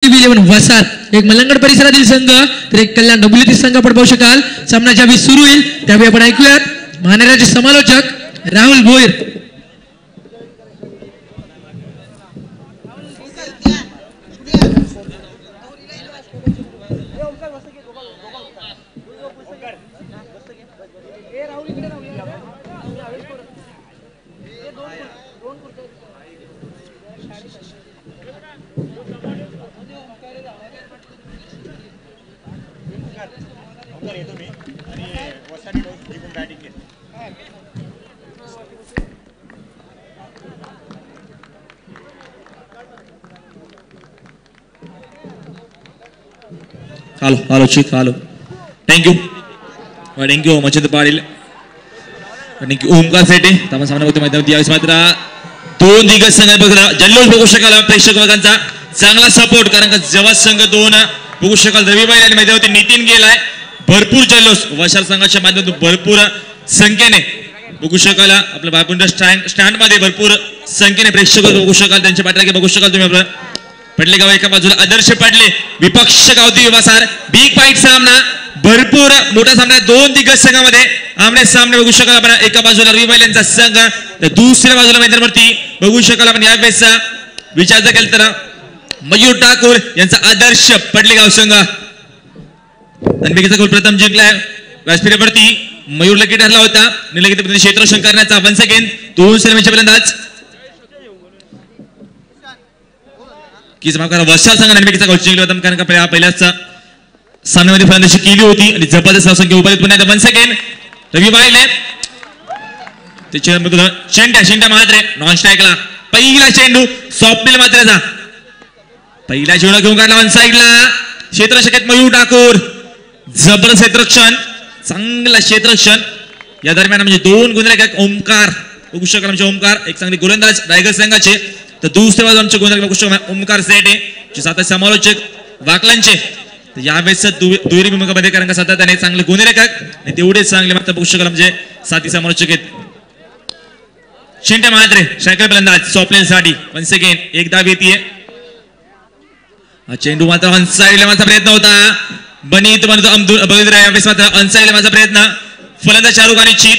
वसार एक मलंगड परिसरातील संघ तर एक कल्याण डब्ल्यूटी संघ आपण पाहू शकाल. सामना ज्यावेळी सुरू होईल त्यावेळी आपण ऐकूयात महाराष्ट्राचे समालोचक राहुल भोईर. हॅलो चिक hello thank you Machhind Patil thank you Omkar Sete. आपण सामना बघतो मैदानावरती यावेळेस मात्र दोन दिग्गज संघ जल्लोष बघू शकाल प्रेक्षक वर्गांचा चांगला सपोर्ट. कारण का जेव्हा संघ दोन बघू शकाल रविवारी आणि मैदानावरती नितीन गेलाय भरपूर जल्लोष वशाल संघाच्या माध्यमातून भरपूर संख्येने बघू शकाल. आपल्या बायपुंड स्टँड मध्ये भरपूर संख्येने प्रेक्षक बघू शकाल. त्यांच्या पाठीमागे बघू शकाल तुम्ही आपलं पडले गाव एका बाजूला आदर्श पडले विपक्ष गावती वसार बिग फाईट सामना भरपूर मोठा सामना दोन दिग्गज संघामध्ये आमने सामने बघू शकाल. आपण एका बाजूला रविवार यांचा संघ तर दुसऱ्या बाजूला मैदानावरती बघू शकाल. आपण यावेळेसचा विचार जर केला तर मयूर ठाकूर यांचा आदर्श पडलेगाव संघ रणबीरचा गोल प्रथम जिंकलाय. व्यासपीठावरती मयूर लगेच हरला होता आणि लगेच क्षेत्ररक्षण करण्याचा वन्स अगेन दोन श्रेणीच्या फलंदाज की वशाल संघ रणबीरचा गोल जिंकला होता. कारण का पहिल्याच सामन्यामध्ये फलंदाजी केली होती आणि जबरदस्त संख्या उभारली पुन्हा वन्स अगेन रवी बाईले शेंड्या मात्र नॉन स्ट्राईकला पहिला चेंडू सॉफ्टनेल मात्र पहिला चेंडू घेऊन काढला वन साईडला क्षेत्ररक्षक मयूर ठाकूर जबरदस्त क्षेत्ररक्षण चांगला क्षेत्ररक्षण. या दरम्यान म्हणजे दोन गुणरेखक ओमकार बघू शकाल. म्हणजे ओमकार एक चांगले गोलंदाज रायगड संघाचे तर दुसऱ्या बाजू आमचे गोलंदाज बघू शकतो ओमकार सेटे जे सात समालोचक वाकलांचे यावेळेस दुहेरी भूमिकामध्ये कारण का सातत्याने चांगले गुणरेखक आणि तेवढेच चांगले मात्र बघू शकाल म्हणजे साथी समालोचक आहेत. शेंट्या मात्रे सायकल फलंदाज सॉफ्टनेल साठी वन्स अगेन एक धाव येते. चेंडू मात्र अनसाईडला माझा प्रयत्न होता बनीत म्हणतो अब्दुल बघितलं यावेळेस मात्र अनसाईडला माझा प्रयत्न फलंदाज शाहरुख आणि चित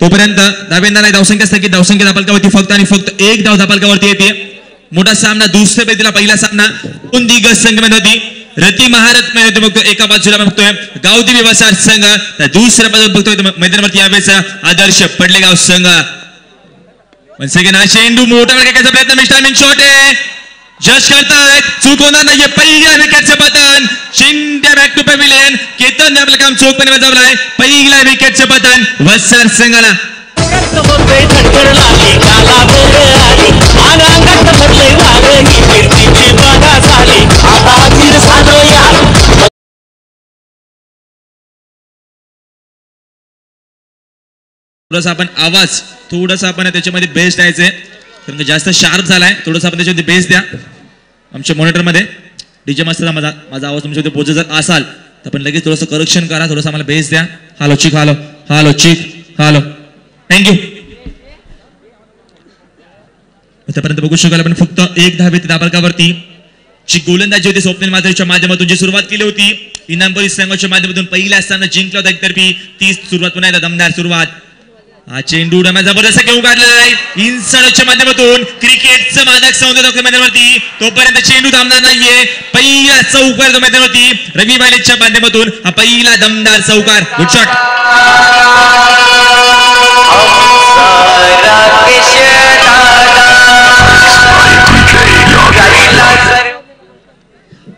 तोपर्यंत धावेंना नाही धावसंख्या स्थगित धावसंख्या धापालकावरती फक्त आणि फक्त एक धाव धापालकावरती येते. मोठा सामना दुसऱ्या बेतीला पहिला सामना दोन दिग्गज संघ मध्ये होती रती महारथ मध्ये बघतो एका बाजूला बघतोय गावदेवी वसार संघ तर दुसऱ्या बाजूला बघतोय मैदानावरती यावेळेस आदर्श पडलेगाव संघ. चेंडू मोठा फेकायचा प्रयत्न मिस्टर शॉट आहे जज करतायत चूक होणार नाहीये. पहिल्या विकेटचं पतन शिंद्या बॅक टू पॅव्हिलियन केतन आपलं काम चोखपणे बजावलाय. पहिल्या विकेटचं पतन वसार संघाला. थोडासा आपण आवाज थोडासा आपण त्याच्यामध्ये बेस द्यायचंय कारण की जास्त शार्प झालाय. थोडंसं आपण त्याच्यामध्ये बेस द्या आमच्या मॉनिटर मध्ये डीजे मास्टर माझा आवाज तुमच्या पोहोचत जर असाल तर आपण लगेच थोडंसं करेक्शन करा. थोडंसं आम्हाला बेस द्या. हॅलो चिक हॅलो चिक हॅलो थँक्यू. आतापर्यंत बघू शकाल आपण फक्त एक धाव येते धाबालकावरती जी गोलंदाजी होती स्वप्नील मात्रेच्या माध्यमातून जी सुरुवात केली होती इनामपुरी संघाच्या माध्यमातून पहिल्या स्थान जिंकला होता एकतर्फी ती सुरुवात पुन्हा एकदा दमदार सुरुवात. हा चेंडू डम्या जबरदस्त घेऊन काढलेला आहे इन्सर्टच्या माध्यमातून क्रिकेटचं मादक सौंदर्य मैदानावरती तोपर्यंत चेंडू थांबणार नाहीये. पहिला चौकार मैदानावरती रवी बालेच्या माध्यमातून हा पहिला दमदार चौकार गुड शॉट.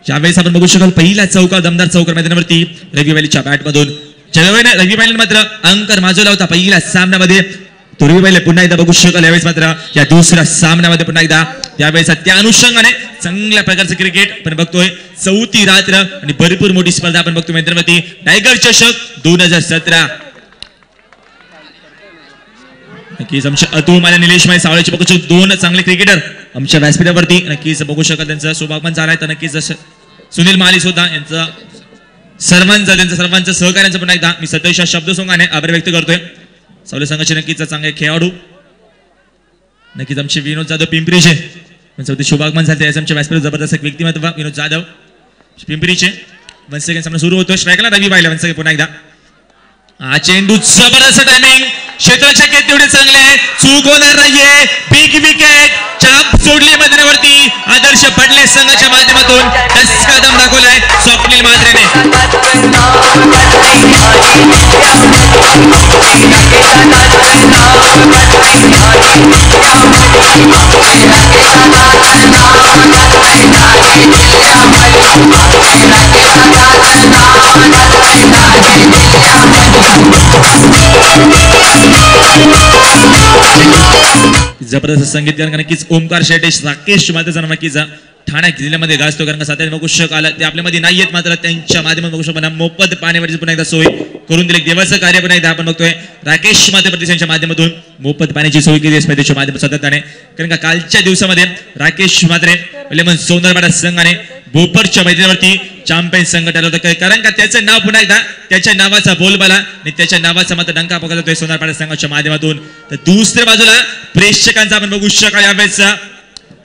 यावेळेस आपण बघू शकाल पहिला चौकार दमदार चौकार मैदानावरती रवी बालेच्या बॅट मधून रवी बालेने मात्र अंकर माजवला होता पहिल्या सामन्यामध्ये तो रवी बाले पुन्हा एकदा बघू शकाल. यावेळेस मात्र या दुसऱ्या सामन्यामध्ये पुन्हा एकदा यावेळेस त्या अनुषंगाने चांगल्या प्रकारचं क्रिकेट आपण बघतोय. चौथी रात्र आणि भरपूर मोठी स्पर्धा आपण बघतोय मैदानावरती टायगर चषक 2017. नक्कीच आमचे अतुल माने निलेश माने सावळेचे बघू शकतो दोन चांगले क्रिकेटर आमच्या व्यासपीठावरती नक्कीच बघू शकाल. त्यांचा सौभाग्य झालाय तर नक्कीच सुनील माली सुद्धा यांचा सर्वांचं सहकार्यांचं पण एकदा मी सतत शब्दसंघाने आभार व्यक्त करतोय. सावले संघाचे नक्कीच चांगले खेळाडू नक्कीच आमचे विनोद जाधव पिंपरीचे म्हणजे शुभागमन झाले आमच्या व्यासपीठ जबरदस्त एक व्यक्तिमत्व विनोद जाधव पिंपरीचे. 1 सेकंड सामना सुरू होतो. स्ट्रायकला रवी पाहिला 1 सेकंड पुन्हा एकदा. हा चेंडू जबरदस्त टायमिंग क्षेत्राच्या केत तेवढे चांगले चूक होणार नाहीये. बिग विकेट चाप सोडली मैदानावरती. आदर्श पडले संघाच्या माध्यमातून दसका दम दाखवलाय स्वप्नील म्हात्रेने. जबरदस्त संगीतकार नक्कीच ओमकार शेटे राकेश मात्र नक्कीच ठाणे जिल्ह्यामध्ये गाजतो कारण का सातारा बघू शकाल ते आपल्यामध्ये नाही आहेत मात्र त्यांच्या माध्यमातून बघू शकतो मोफत पाण्यावरची पुन्हा एकदा सोय करून दिली. देवाचं कार्य पुन्हा एकदा आपण बघतोय राकेश माते प्रतिष्ठानच्या माध्यमातून मोफत पाण्याची सोय केली स्पर्धेच्या माध्यमातून सातत्याने. कारण का कालच्या दिवसामध्ये राकेश मात्रे पहिले सोनरपाडा संघाने भोपरच्या मैदानावरती चॅम्पियन संघ ठरवलं होतं. कारण का त्याचं नाव पुन्हा एकदा त्याच्या नावाचा बोलबाला आणि त्याच्या नावाचा मात्र डंका पकडला जातोय सोनारपाडा संघाच्या माध्यमातून. तर दुसऱ्या बाजूला प्रेक्षकांचा आपण बघू शकाल यावेळेचा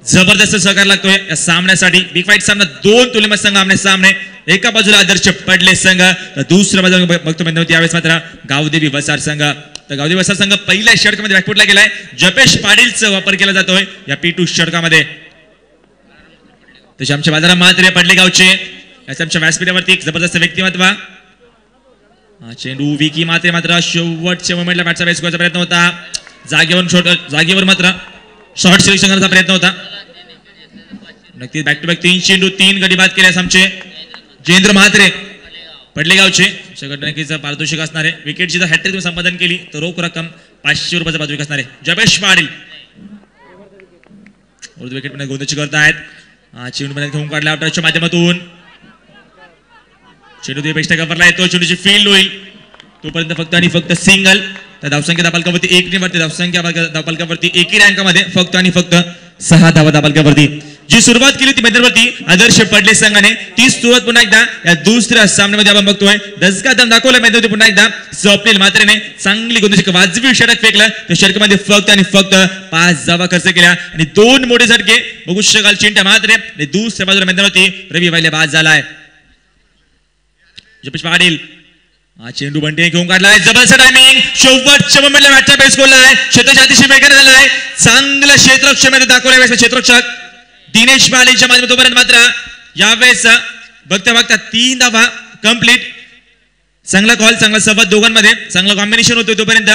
जबरदस्त सहकार लागतोय या सामन्यासाठी. बिग फाईट सामना 2 तुल्यमत संघ आमने सामने. एका बाजूला आदर्श पडले संघ तर दुसऱ्या बाजूला बघतो मैदानावरती यावेळेस मात्र गावदेवी वसार संघ. तर गावदेवी वसार संघ पहिल्या षटकामध्ये बॅकफुटला गेलाय. जपेश पाटीलचा वापर केला जातोय या P2 षटकामध्ये. तसे आमच्या बाजारा मात्रे पडले गावचे याच्या आमच्या व्यासपीठावरती एक जबरदस्त व्यक्तिमत्व. चेंडू विकी मात्रे मात्र शेवटच्या मोमेंटला बॅटचा बेस करायचा प्रयत्न होता. जागेवर मात्र शॉर्ट सिलेक्शन करण्याचा प्रयत्न होता. नक्कीच बॅक टू बॅक 3 चेंडू 3 गडी बाद केल्यास आमचे जयेंद्र म्हात्रे पडले गावचे. नक्कीच पारितोषिक असणार आहे. विकेटची जर हॅट्रिक तुम्ही संपादन केली तर रोख रक्कम 500 रुपयाचा पारितोषिक असणार आहे. जपेश पाटील विकेट मध्ये गोंधळची करत आहेत. चेंडू मध्ये घेऊन काढला आउटच्या माध्यमातून. चेंडू पेक्षा कव्हरला येतो. चेंडूची फील्ड होईल तोपर्यंत फक्त आणि फक्त सिंगल. तर धावसंख्या दाबालकावरती 1 वरती धावसंख्या दाबालकावरती एकी रँकामध्ये फक्त आणि फक्त 6 धावा दाबालकावरती. जी सुरुवात केली होती मैदानावरती आदर्श पडले संघाने ती सुरुवात पुन्हा एकदा या दुसऱ्या सामन्यामध्ये आपण बघतोय दसका दम दाखवला मैदानावरती पुन्हा एकदा स्वप्नील म्हात्रेने चांगली गोंधळी वाजवी षटक फेकलं. त्या षटकामध्ये फक्त आणि फक्त 5 धावा खर्च केल्या आणि 2 मोठे झटके बघू शकाल चिंट्या म्हात्रे आणि दुसऱ्या बाजूला मैदानावरती रवी वाहिले बाद झालाय. जपेश पाटील चेंडू बंटी घेऊन काढलाय. जबरदस्त टायमिंग शेवटच्या मोमेंटला बॅटचा बेस खोललाय. क्षेत्राच्या अतिशय वेगाने झालाय. चांगलं क्षेत्ररक्षणामध्ये दाखवलाय क्षेत्ररक्षक दिनेश बालेच्या माध्यमातून मात्र यावेळेस बघता बघता 3 धावा कंप्लीट. चांगला कॉल चांगला संवाद दोघांमध्ये चांगला कॉम्बिनेशन होतो तोपर्यंत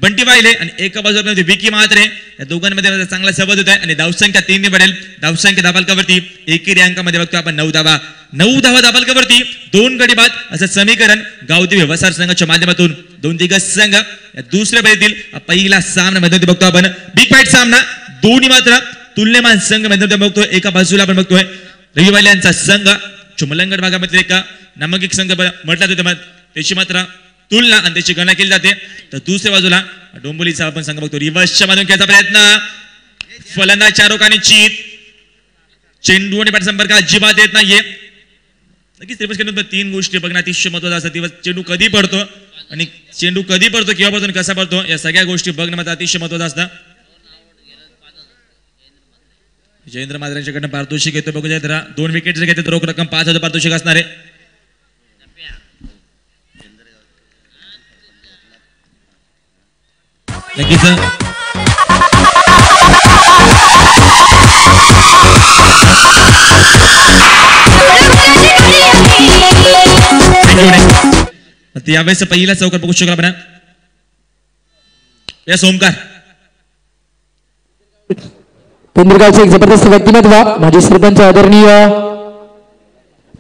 बंटी वाहिले आणि एका बाजूला विकी म्हात्रे या दोघांमध्ये चांगला संवाद होत आहे आणि धावसंख्या 3 ने बडेल. धावसंख्या दाबालकावरती एकेरी अंकामध्ये बघतो आपण 9 धावा. 9 धावा दाबालकावरती 2 गडी बाद असं समीकरण गावदेवी वसार संघाच्या माध्यमातून 2 दिग्गज संघ या दुसऱ्या फेरीतील पहिला सामना मध्ये बघतो आपण. बिग फाईट सामना दोन्ही मात्र तुल्यमान संघ मध्ये बघतोय. एका बाजूला आपण बघतोय रविवाले यांचा संघ चुमलंगड भागामध्ये एक नामांकित संघ म्हटला जातो त्याची मात्र तुलना आणि त्याची गणना केली जाते. तर दुसऱ्या बाजूला डोंबोलीचा आपण संघ बघतो. रिव्हर्सच्या माध्यमातून खेळायचा प्रयत्न फलंदाज चारोकाने चित. चेंडू आणि बॅट संपर्क अजिबात येत नाहीये. नक्कीच रिव्हर्स खेळून 3 गोष्टी बघणं अतिशय महत्त्वाचं असतं. चेंडू कधी पडतो आणि चेंडू कधी पडतो किंवा पडतो कसा पडतो या सगळ्या गोष्टी बघणं मात्र अतिशय महत्त्वाचं असतं. जयेंद्र म्हात्रेंच्याकडनं पारितोषिक येतो बघू जरा 2 विकेट जर घेते तर रोख रक्कम 5,000 पारितोषिक असणार आहे. नक्कीच यावेळेस पहिला चौकार बघू शकला आपण या सोमकार तेंडुलकरचे एक जबरदस्त व्यक्तिमत्व माजी सरपंच आदरणीय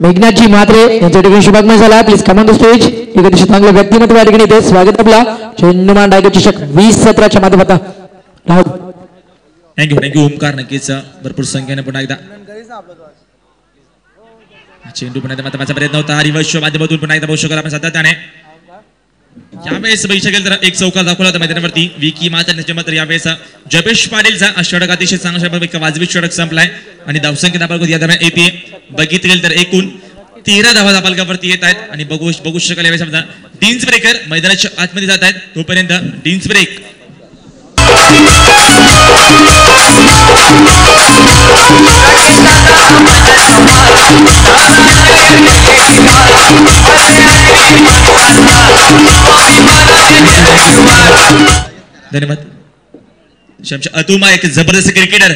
मेघनाथजी म्हात्रे यांच्या ठिकाणी शुभागमन झाला. Please come on the stage. एक अतिशय चांगलं व्यक्तिमत्व या ठिकाणी ते स्वागत आपला चेंडूमान डायगर चषक 2017च्या माध्यमातून. थँक्यू ओमकार. नक्कीच भरपूर संख्येने पुन्हा एकदा चेंडू पुन्हा एकदा माझा प्रयत्न होता. रिव्हर्सच्या माध्यमातून पुन्हा एकदा बघू शकाल आपण सातत्याने. यावेळेस बघितलं गेलं तर एक चौकार दाखवला होता मैदानावरती विकी म्हात्रे मात्र यावेळेस जपेश पाटीलचा षटक अतिशय चांगला वाजवी षटक संपलाय आणि धावसंख्या दाबालकावरती या दरम्यान येते. बघितलं गेलं तर एकूण 13 धावा दाबालकावरती येत आहेत आणि बघू शकाल यावेळेस समजा डिन्स ब्रेकर मैदानाच्या आतमध्ये जात आहेत तोपर्यंत डिन्स ब्रेक धन्यवाद. आमच्या अतुमा एक जबरदस्त क्रिकेटर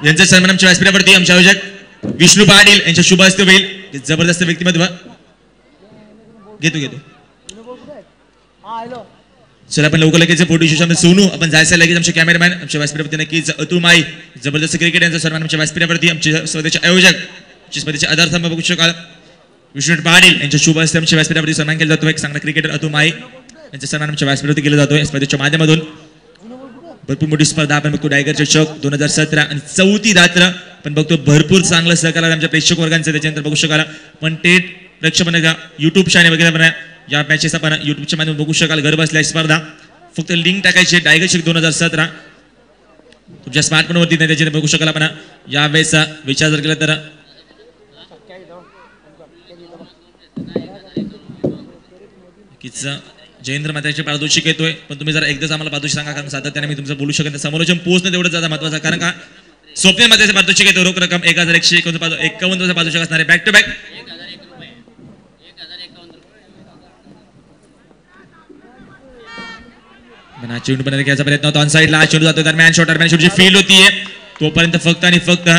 यांचा सन्मान आमच्या व्यासपीठावरती आमचे आयोजक विष्णू पाटील यांच्या शुभ हस्ते होईल. जबरदस्त व्यक्तिमत्व घेतो. चला आपण लवकर लगेच फोटो शूट सोनू आपण जायचं लगेच आमचे कॅमेरामॅन आमच्या व्यासपीठावरती नक्कीच अतुमाई जबरदस्त क्रिकेट यांचा सन्मान आमच्या व्यासपीठावरती आमचे स्पर्धेचे आयोजक स्पर्धेचे आधारस्तंभ बघू शकाल विष्णू पाटील यांच्या शुभ हस्ते आमच्या व्यासपीठावरती सन्मान केला जातो. एक चांगला क्रिकेटर अतुमाई यांचा सन्मान आमच्या व्यासपीठावरती केला जातोय. स्पर्धेच्या माध्यमातून भरपूर मोठी स्पर्धा आपण बघतो. टायगर चषक 2017 आणि 4थी रात्र आपण बघतो. भरपूर चांगलं सहकार्य आमच्या प्रेक्षक वर्गांचं त्याच्यानंतर बघू शकाल. पण थेट प्रेक्षक युट्यूब चॅनल वगैरे या मॅचेस आपण युट्यूबच्या माध्यमातून बघू शकाल. घर बसल्या स्पर्धा फक्त लिंक टाकायची टायगर चषक 2017 तुमच्या स्मार्टफोनवरती नाही त्याच्याने बघू शकाल. आपण यावेळेचा विचार जर केला तर जयेंद्र मात्याचे पारितोषिक येतोय. पण तुम्ही जरा एकदाच आम्हाला पारितोषिक सांगा कारण सातत्याने मी तुमचं बोलू शकत नाही. समालोचन पोहोचणं तेवढं जादा महत्वाचं कारण का स्वप्नील मात्याचे पारितोषिक येतो. रोख रक्कम 1151 पारितोषिक असणारे बॅक टू बॅक चेंडू पण घ्यायचा प्रयत्न होता. ऑन साईडला चेंडू जातो दरम्यान शॉटची फील्ड होतीये तोपर्यंत फक्त आणि फक्त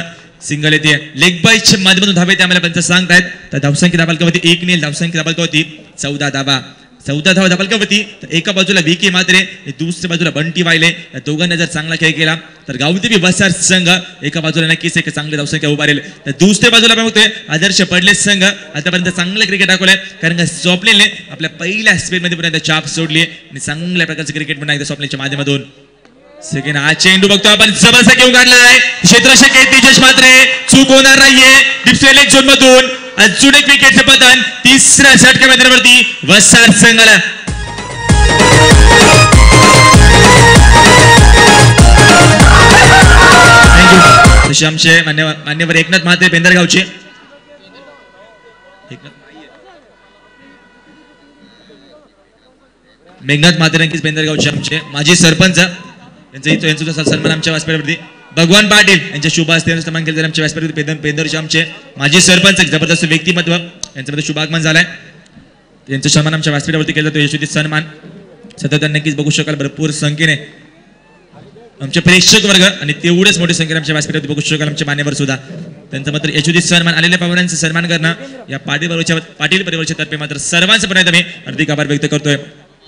सिंगल येते. लेग बाईच्या माध्यमातून धावे ते आम्हाला पंच सांगतायत. तर धावसंख्या दाबालकावरती 1 नील धावसंख्या दाबालकावरती 14 धावा 14 धावा दाबालकावरती. तर एका बाजूला विके मात्रे दुसऱ्या बाजूला बंटी वायले या दोघांना जर चांगला खेळ केला तर गावदेवी वसार संघ एका बाजूला नक्कीच एक चांगली धावसंख्या उभारेल. तर दुसऱ्या बाजूला आपण बघतोय आदर्श पडले संघ आतापर्यंत चांगलं क्रिकेट दाखवलंय कारण का स्वप्नीलने आपल्या पहिल्या स्पेलमध्ये पर्यंत चाप सोडली आणि चांगल्या प्रकारचं क्रिकेट पण एकदा स्वप्नीलच्या माध्यमातून सेकंड हा चेंडू बघतो आपण जबरदस्त घेऊन काढलाय. क्षेत्ररक्षक तेजस मात्रे चूक होणार नाहीये. डिप्सेलेक्ट झोन मधून अजून एक विकेटचं पतन तिसऱ्या षटका मैदानावरती वसार संघाला. तसे आमचे मान्यवर एकनाथ महाते पेंदरगावचे मेघनाथ महाते नक्कीच पेंदरगावचे आमचे माजी सरपंच यांचा सन्मान आमच्या व्यासपीठावरती भगवान पाटील यांच्या शुभ हस्ते सन्मान केले. आमच्या व्यासपीठावरती पेंदरचे आमचे माजी सरपंच जबरदस्त व्यक्तिमत्व यांच्यामध्ये शुभागमन झालाय. यांचा सन्मान आमच्या व्यासपीठावरती केला जातो. यशोदी सन्मान सतत नक्कीच बघू शकाल. भरपूर संख्येने आमचे प्रेक्षक वर्ग आणि तेवढेच मोठे संख्येने आमच्या व्यासपीठावरती बघू शकाल. आमचे मान्यवर सुद्धा त्यांचं मात्र यशोदी सन्मान आलेल्या पाहुण्यांचा सन्मान करणं या पाटील परिवाराच्या तर्फे मात्र सर्वांचं पर्यंत मी हार्दिक आभार व्यक्त करतोय.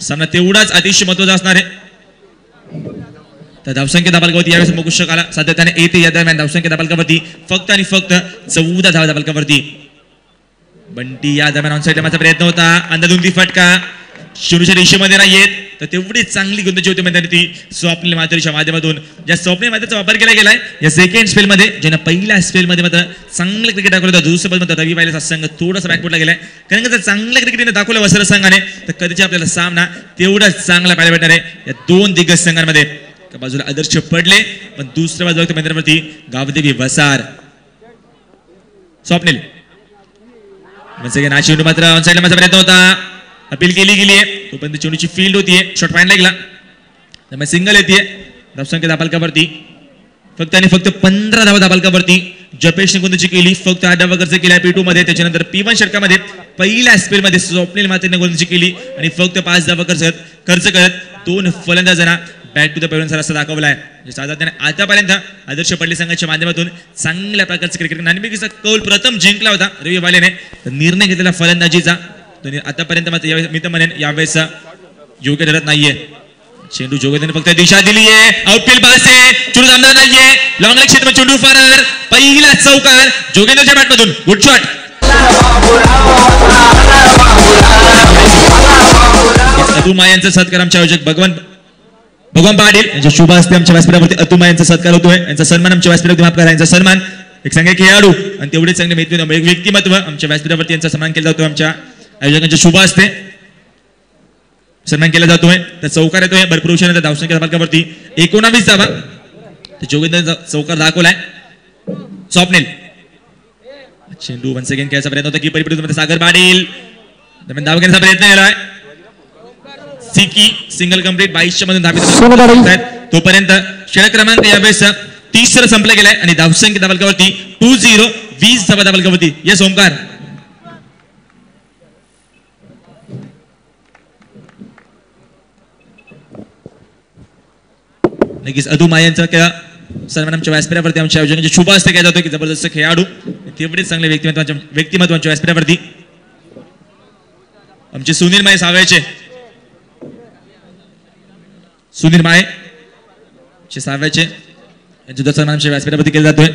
सामना तेवढाच अतिशय महत्वाचा असणार आहे. तर धावसंख्या दाबालकावरती यावेळेस बघू शकाल सातत्याने येते. या दरम्यान धावसंख्या दाबालकावरती फक्त आणि फक्त 14 धावा दाबालकावरती. बंटी या दरम्यान ऑन साईडला माझा प्रयत्न होता. अंदाधुंदी फटका शेवटच्या रेषेमध्ये नाही येत. तर तेवढी चांगली गुंतवणूक होती म्हणजे ती स्वप्नील मात्रेच्या माध्यमातून ज्या स्वप्नील मात्रेचा वापर केला गेलाय या सेकंड स्पेलमध्ये ज्यांना पहिल्या स्पेलमध्ये मात्र चांगलं क्रिकेट दाखवलं होतं. दुसऱ्या स्पेलमध्ये रवी वायलेचा संघ थोडासा बॅकफुटला गेलाय कारण का जर चांगल्या क्रिकेटने दाखवलं वसर संघाने तर कधीच आपल्याला सामना तेवढाच चांगला पाहायला भेटणार आहे. या दोन दिग्गज संघांमध्ये एका बाजूला आदर्श पडले पण दुसऱ्या बाजूला मैदानावरती गावदेवी वसार स्वप्नील चेंडू मात्र ऑन साईडला माझा प्रयत्न होता. अपील केली गेली आहे तोपर्यंत चेंडूची फील्ड होतीये. शॉट फाईन लागला त्यामुळे सिंगल येते. धावसंख्या दाबालकावरती फक्त आणि फक्त 15 धावा दाबालकावरती. जपेशने गोंधळची केली फक्त 8 धावा खर्च केल्या P2 मध्ये. त्याच्यानंतर P1 षटकामध्ये पहिल्या स्पेलमध्ये स्वप्नील मात्रेने गोंधळची केली आणि फक्त 5 धावा खर्च करत 2 फलंदाजांना बॅक टू द पेव्हन रस्ता दाखवलाय. सातत्याने आतापर्यंत आदर्श पडले संघाच्या माध्यमातून चांगल्या प्रकारचं क्रिकेट नाणेफेकीचा कौल प्रथम जिंकला होता रवी वालेने. तर निर्णय घेतलेला फलंदाजीचा आतापर्यंत मात्र मी तर म्हणेन यावेळेस योग्य ठरत नाहीये. चेंडू जोगेंद्रने फक्त दिशा दिली आहे. आउटफील्ड पास आहे. चेंडू थांबणार नाहीये. लॉंग लेग क्षेत्र चेंडू फरार. पहिला चौकार जोगेंद्रच्या बॅटमधून. Good shot. अतुमा यांचा सत्कार आमच्या आयोजक भगवान पाटील यांच्या शुभ हस्ते आमच्या व्यासपीठावरती अतुमा यांचा सत्कार होतोय. यांचा सन्मान आमच्या व्यासपीठावरती माफ करा. यांचा सन्मान एक चांगले खेळाडू आणि तेवढे चांगले व्यक्तिमत्व आमच्या व्यासपीठावरती यांचा सन्मान केला जातो. आमच्या आयोजकांच्या शुभ हस्ते सन्मान केला जातोय. तर चौकार येतोय भरपूर उशिरा धावसंख्या दाबालकावरती 19 धावा. तर जोगेंद्र चौकार दाखवलाय. स्वप्नील चेंडू वन सेकंड खेळायचा प्रयत्न होता. कीपर विरुद्ध सागर पाटील धाव घेण्याचा प्रयत्न केलाय. सिकी सिंगल कंप्लीट 22 मधून धावित. तोपर्यंत षटक क्रमांक यावेळेस तिसरं संपलं गेलंय आणि धावसंख्या धावलकावरती 2-0 20 धावा धावलकावरती. येस ओमकार. नक्कीच अधुमायांचा सन्मान आमच्या व्यासपीठावरती आमच्या आयोजकांचे शुभ हस्ते केला जातो की जबरदस्त खेळाडू तेवढेच चांगले व्यक्तिमत्वांच्या व्यासपीठावरती आमचे सुनील माये सावळचे यांचे सुद्धा सन्मान आमच्या व्यासपीठावरती केला जातोय.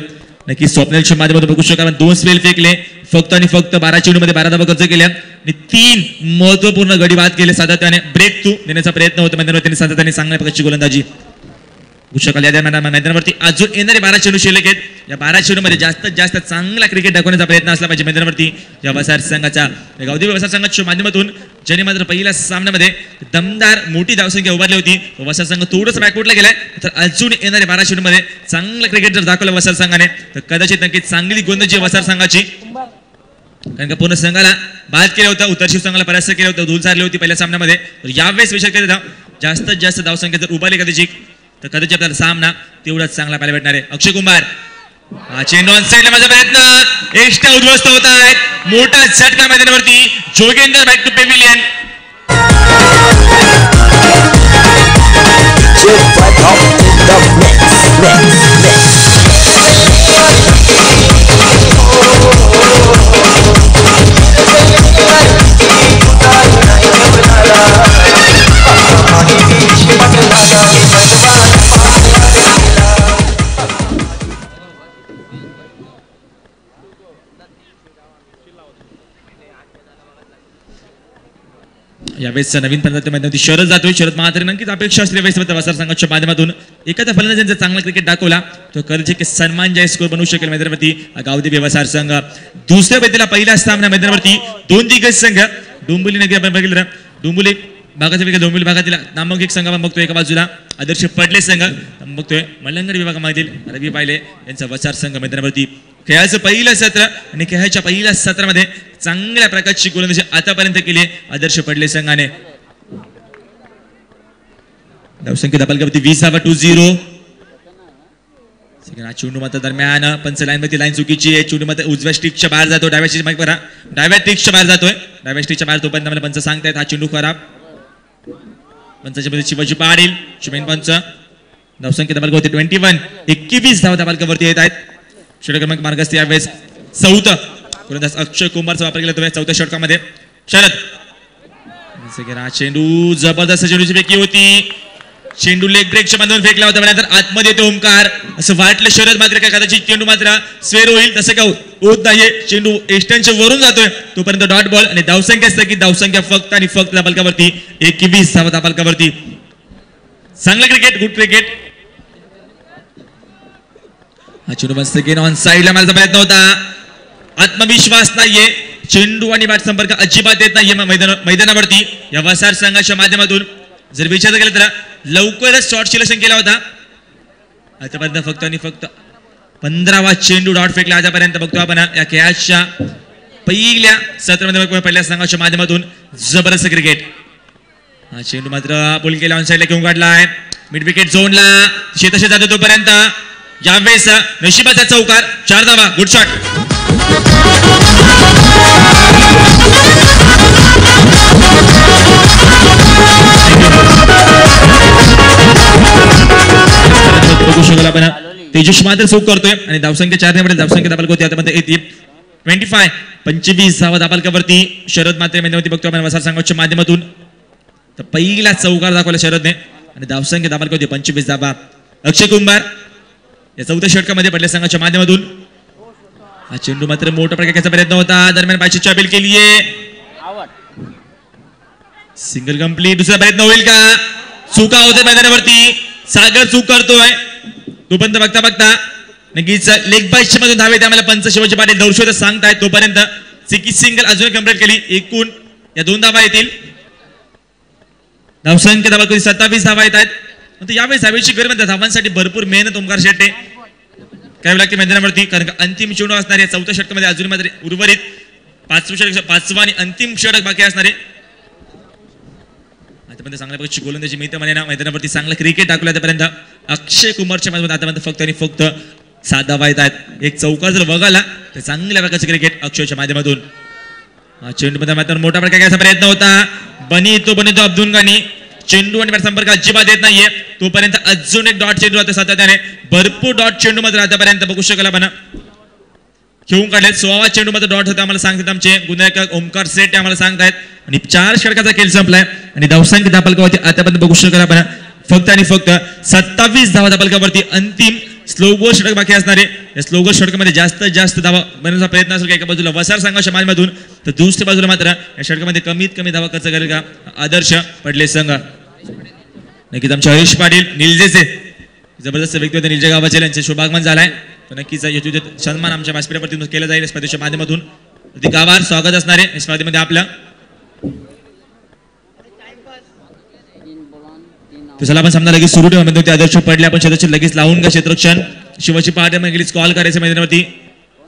नक्की स्वप्नेलच्या माध्यमातून बघू शकाल 2 स्पेल फेकले फक्त आणि फक्त 12 चेंडूमध्ये 12 धावा खर्च केल्या आणि 3 महत्वपूर्ण गडी बाद केले. सातत्याने ब्रेक थ्रू देण्याचा प्रयत्न होता मैदानावरती सातत्याने चांगल्या प्रकारची गोलंदाजी या मैदानावरती अजून येणारे 12 चेंडू शिल्लक आहेत. या 12 चेंडूमध्ये जास्तीत जास्त चांगला क्रिकेट दाखवण्याचा प्रयत्न असला पाहिजे मैदानावरती या वसार संघाच्या गावदेवी वसार संघाच्या माध्यमातून ज्याने मात्र पहिल्या सामन्यामध्ये दमदार मोठी धावसंख्या उभारली होती. वसार संघ थोडंच बॅकवर्डला गेलाय तर अजून येणारे 12 चेंडूमध्ये चांगलं क्रिकेट जर दाखवलं वसार संघाने तर कदाचित नक्कीच चांगली गोलंदाजी वसार संघाची. कारण का पूर्ण संघाला बाद केलं होतं उत्तरशिव संघाला परास्त केलं होतं धूल सारली होती पहिल्या सामन्यामध्ये. तर यावेळेस विचार केला जास्तीत जास्त धावसंख्या जर उभारली कदाचित तर कदाचित आपल्याला सामना तेवढाच चांगला पाहायला भेटणार आहे. अक्षय कुमार चेंडू ऑन साइडला माझा प्रयत्न एक्स्ट्रा उद्ध्वस्त होत आहेत. मोठा झटका मैदानावरती जोगेंद्र बॅक टू पेव्हिलियन. यावेळेस नवीन पंचायत मैदानावरती शरद जातोय. शरद मात्र नक्कीच अपेक्षा असलेल्या वेळेस वसार संघाच्या माध्यमातून एखाद्या फलंदाजांचा चांगला क्रिकेट दाखवला तो कदाचित सन्मान जाय स्कोर बनवू शकेल मैदानावरती गावदेवी वसार संघ. दुसऱ्या बेतीला पहिला सामना मैदानावरती 2 दिग्गज संघ डोंबिवली नगरी आपण बघितलं डोंबिवली भागातील डोंबिवली भागातील नामांकित एक संघ आपण बघतोय. एका बाजूला आदर्श पडले संघ बघतोय मलंगड विभागामधील रवी पायले यांचा वसार संघ मैदानावरती. खेळाचं पहिलं सत्र आणि खेळाच्या पहिल्या सत्रामध्ये चांगल्या प्रकारची गोलंदाजी आतापर्यंत केली आदर्श पडले संघाने. धावसंख्या धावलकावरती 20 धावा 2-0. चेंडू मात्र दरम्यान पंच लाईन मध्ये लाईन चुकीची आहे. चेंडू मात्र उजव्या स्टिकच्या बाहेर जातो डाव्या स्टिक माहिती करा डाव्या स्टिकच्या बाहेर जातोय. डाव्या स्टिकच्या बाहेर तोपर्यंत मला पंच सांगतायत हा चेंडू खराब. पंचाच्या मध्ये शिवाजी पाडील शुभेन पंच. धावसंख्या धावलकावरती 21 धावा धावलकावरती येत आहेत. षटक क्रमांक मार्गस्थ यावेळेस चौथा गोलंदाज अक्षय कुमारचा वापर केला जातो चौथ्या षटकामध्ये. शरद चेंडू जबरदस्त चेंडूची फेकी होती. चेंडू लेग ब्रेकच्या बांधून फेकला होता नंतर आतमध्ये येतो ओमकार. असं वाटलं शरद मात्र काय कदाचित चेंडू मात्र स्वेर होईल तसं काय होत नाहीये. चेंडू एस्टनच्या वरून जातोय तोपर्यंत डॉट बॉल आणि धावसंख्या असतं की धावसंख्या फक्त आणि फक्त धावलकावरती 21 धावा धावलकावरती. चांगलं क्रिकेट गुड क्रिकेट. हा चेंडू मस्त गेन ऑन साइडला मारण्याचा प्रयत्न होता. आत्मविश्वास नाहीये चेंडू आणि बॅट संपर्क अजिबात येत नाहीये मैदानावरती या वसार संघाच्या माध्यमातून. जर विचार केला तर लवकरच शॉर्ट सिलेक्शन केला होता आतापर्यंत फक्त आणि फक्त 15वा चेंडू डॉट फेकला आतापर्यंत बघतो आपण या खेळाच्या पहिल्या सत्रामध्ये पहिल्या संघाच्या माध्यमातून जबरदस्त क्रिकेट. हा चेंडू मात्र पुल केला ऑन साइडला घेऊन काढलाय मिड विकेट झोनला शेताशी जातो तोपर्यंत यावेळेस नशिबाचा चौकार 4 धावा गुड शॉट. बघू शकाल आपण तेजस मात्र चूक करतोय आणि धावसंख्या 4 ने धावसंख्या धावलकावरती आता येते 25 धावा धावलकावरती. शरद मात्र मैदानावरती बघतोय आपण वसार संघाच्या माध्यमातून तर पहिला चौकार दाखवला शरदने आणि धावसंख्या धावलकावरती 25 धावा. अक्षय कुमार या चौथ्या षटकामध्ये पडल्या संघाच्या माध्यमातून. हा चेंडू मात्र मोठा प्रकारचा प्रयत्न होता दरम्यान बायची चाबील केलीये सिंगल कंप्लीट. दुसरा प्रयत्न होईल का चुका होते मैदानावरती सागर चूक करतोय तोपर्यंत बघता बघता नक्कीच लेग बाईच्या मधून धावे आम्हाला पंच शिवाजी पाटील दर्शवत सांगतायत तोपर्यंत सिकी सिंगल अजून कंप्लीट केली. एकूण या 2 धावा येतील. धावसंख्या धावा 27 धावा येत आहेत. यावेळेस धावेची गरज धावांसाठी भरपूर मेहनत ओमकार शेट्टे करावी लागते मैदानावरती कारण अंतिम चेंडू असणारे या चौथ्या षटकामध्ये अजून मात्र उर्वरित 5वा आणि अंतिम षटक बाकी असणारे आतापर्यंत चांगल्या प्रकारची गोलंदाजी मिळते म्हणे ना मैदानावरती चांगलं क्रिकेट दाखवलं आतापर्यंत अक्षय कुमारच्या मध्ये आतापर्यंत फक्त आणि फक्त 7 धावा येत आहेत एक चौका जर बघाला तर चांगल्या प्रकारचं क्रिकेट अक्षयच्या माध्यमातून चेंडूमध्ये मात्र मोठा प्रकार घ्यायचा प्रयत्न होता बनितो अब्दुल गानी चेंडू आणि संपर्क अजिबात येत नाहीये तोपर्यंत अजून एक डॉट चेंडू आता सातत्याने भरपूर डॉट चेंडू मात्र आतापर्यंत बघू शकाल आपण घेऊन काढले 16वा चेंडू मध्ये डॉट होता आम्हाला सांगतात आमचे गुन्हेगार ओमकार सेठ आम्हाला सांगतायत आणि 4 षटकाचा खेळ संपलाय आणि धावसंख्या धापलकावरती आतापर्यंत बघू शकाल आपण फक्त आणि फक्त 27 धावा धापलकावरती अंतिम स्लो गोल षटक बाकी असणारे या स्लो गोल षटकामध्ये जास्तीत जास्त धावा बनवण्याचा प्रयत्न असेल का एका बाजूला वसार संघाच्या माध्यमातून तर दुसऱ्या बाजूला मात्र या षटकामध्ये कमीत कमी धावा खर्च करेल का आदर्श पडले संघ नक्कीच आमचे हरीश पाटील निलजेचे जबरदस्त व्यक्ती होते निलजे गावाचे यांचे शुभागमन झालाय नक्कीच सन्मान आमच्या व्यासपीठावरती केला जाईल स्पर्धेच्या माध्यमातून गावार स्वागत असणारे या स्पर्धेमध्ये आपलं चला आपण सामना लगेच सुरू ठेवा ते आदर्श पडले आपण क्षेत्राचे लगेच लावून का क्षेत्ररक्षण शिवाची पहाटे मग गेलीच कॉल करायचं मैदानावरती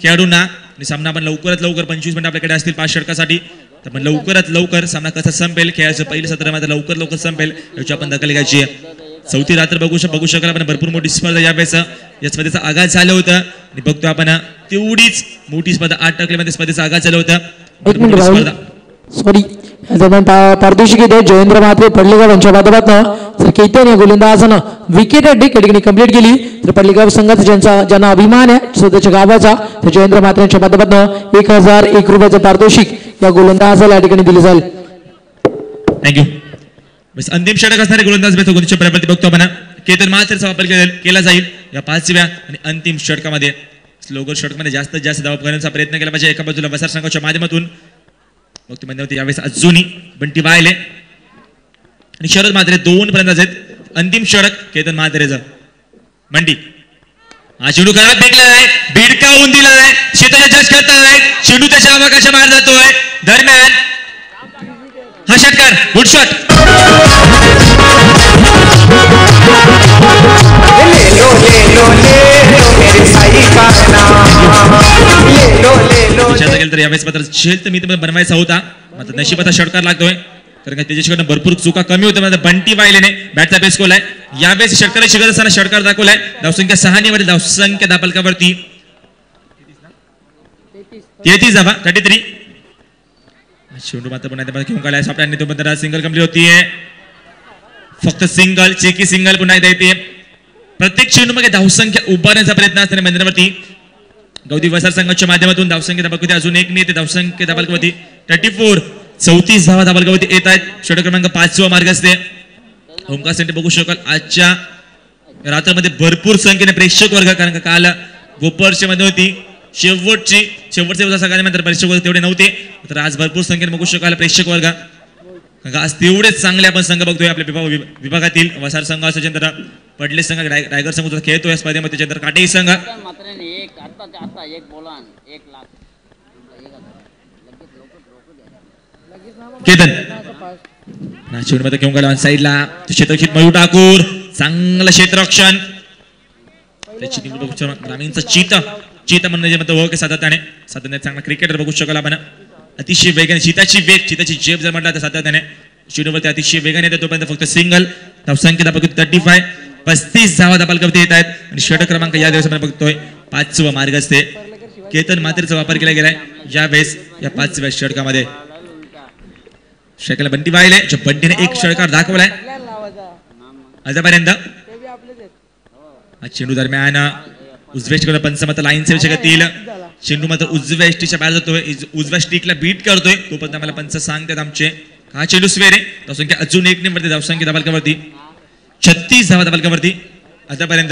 खेळाडूंना आणि सामना आपण लवकरात लवकर 25 मिनिट आपल्याकडे असतील 5 षटकासाठी तर आपण लवकरात लवकर सामना कसा संपेल खेळाचं पहिलं सत्र मात्र लवकर संपेल याची आपण दखल घ्यायची आहे चौथी रात्र बघू शकाल आपण भरपूर मोठी स्पर्धा यावेळेस या स्पर्धेचा आगाज झाला होता आणि बघतो आपण तेवढीच मोठी स्पर्धा 8 टक्केमध्ये स्पर्धेचा आगाज झाला होता सॉरी पारितोषिक येते जयेंद्र महात्रे पडलेगाव यांच्या माध्यमातून तर केतन या गोलंदाजानं विकेट ठिकाणी कंप्लीट केली तर पडलेगाव संघाचा ज्यांना अभिमान आहे स्वतःच्या गावाचा तर जयेंद्र महात्रे यांच्या माध्यमातून 1001 रुपयाचं पारितोषिक या गोलंदाजाला या ठिकाणी दिले जाईल थँक्यू अंतिम षटक असणारे गोलंदाज प्रयत्न बघतो आपण केतन महात्रेचा वापर केला जाईल या 5व्या आणि अंतिम षटकामध्ये स्लोगल षटकामध्ये जास्तीत जास्त धावा करण्याचा प्रयत्न केला पाहिजे एका बाजूला वसार संघाच्या माध्यमातून मग ते यावेळेस अजूनही बंटी वाहिले आणि शरद म्हात्रे 2 फलंदाज आहेत अंतिम षटक केतन म्हात्रेचं बंटी हा चेंडू खराब फेकलाय भिडकावून दिलाय शेताला जज करताय चेंडू त्याच्या आवाकाच्या बाहेर जातोय दरम्यान हा षटकार गुड शॉट तर यावेळेस मात्र झेल तर मी बनवायचा होता मात्र नशिबाचा षटकार लागतोय कारण का त्याच्याकडनं भरपूर चुका कमी होत्या बंटी वाहिलेने बॅटचा बेस कोलाय यावेळेस षटकाला शिकत असताना षटकार दाखवलाय धावसंख्या 6 निवड धावसंख्या धापलकावरती 33 धावा 33 चेंडू मात्र पुन्हा घेऊन काढलाय सापड्याने तो मात्र सिंगल कंप्लीट होतीये फक्त सिंगल चेकी सिंगल पुन्हा एकदा येते प्रत्येक चेंडूमध्ये धावसंख्या उभारण्याचा प्रयत्न असताना मैदानावरती गौदी वसार संघाच्या माध्यमातून धावसंख्या धापलकावरती अजून एक नाही धावसंख्या धापलकावरती 34 धावा धापलकावरती येत आहेत षटक क्रमांक 5वा मार्ग असते ओमकार सेंटर बघू शकाल आजच्या रात्रामध्ये भरपूर संख्येने प्रेक्षक वर्ग कारण का काल गोपर्च्या मध्ये होती शेवटचे सगळ्यांनंतर प्रेक्षक वर्ग तेवढे नव्हते तर आज भरपूर संख्येने बघू शकाल प्रेक्षक वर्ग आज तेवढेच चांगले आपण संघ बघतोय आपल्या विभागातील वसार संघ असो त्यानंतर पडले संघ रायगड संघ खेळतोय स्पर्धेमध्ये त्यानंतर काटेही संघ केतन मध्ये घेऊन गेला साईडला क्षेत्ररक्षित मयूर ठाकूर चांगलं क्षेत्ररक्षण ग्रामीणचा चीता म्हणणं सातत्याने चांगला क्रिकेटर बघू शकाल आपण अतिशय वेगाने चिताची जेब जर म्हटलं तर सातत्याने चेंडूवरती अतिशय वेगाने येतो तोपर्यंत फक्त सिंगल धावसंख्या धापलकावरती 35 धावा धापलकावरती येत आहेत आणि षटक क्रमांक या दिवसामध्ये बघतोय 5वा मार्ग असते केतन म्हात्रेचा वापर केला गेलाय यावेळेस या 5व्या षटकामध्ये षटकाला बंटी वाहिले बंटीने एक षटकार दाखवलाय आतापर्यंत चेंडू दरम्यान उजव्या पंचमत लाईन सेव शकतील चेंडू मात्र उजव्या स्टिकच्या बाहेर जातोय उजव्या स्टिकला बीट करतोय तोपर्यंत आम्हाला पंच सांगतात आमचे हा चेंडू स्वेरे धावसंख्या अजून 1 निवडते धावसंख्या धापलकावरती 36 धावा धापलकावरती आतापर्यंत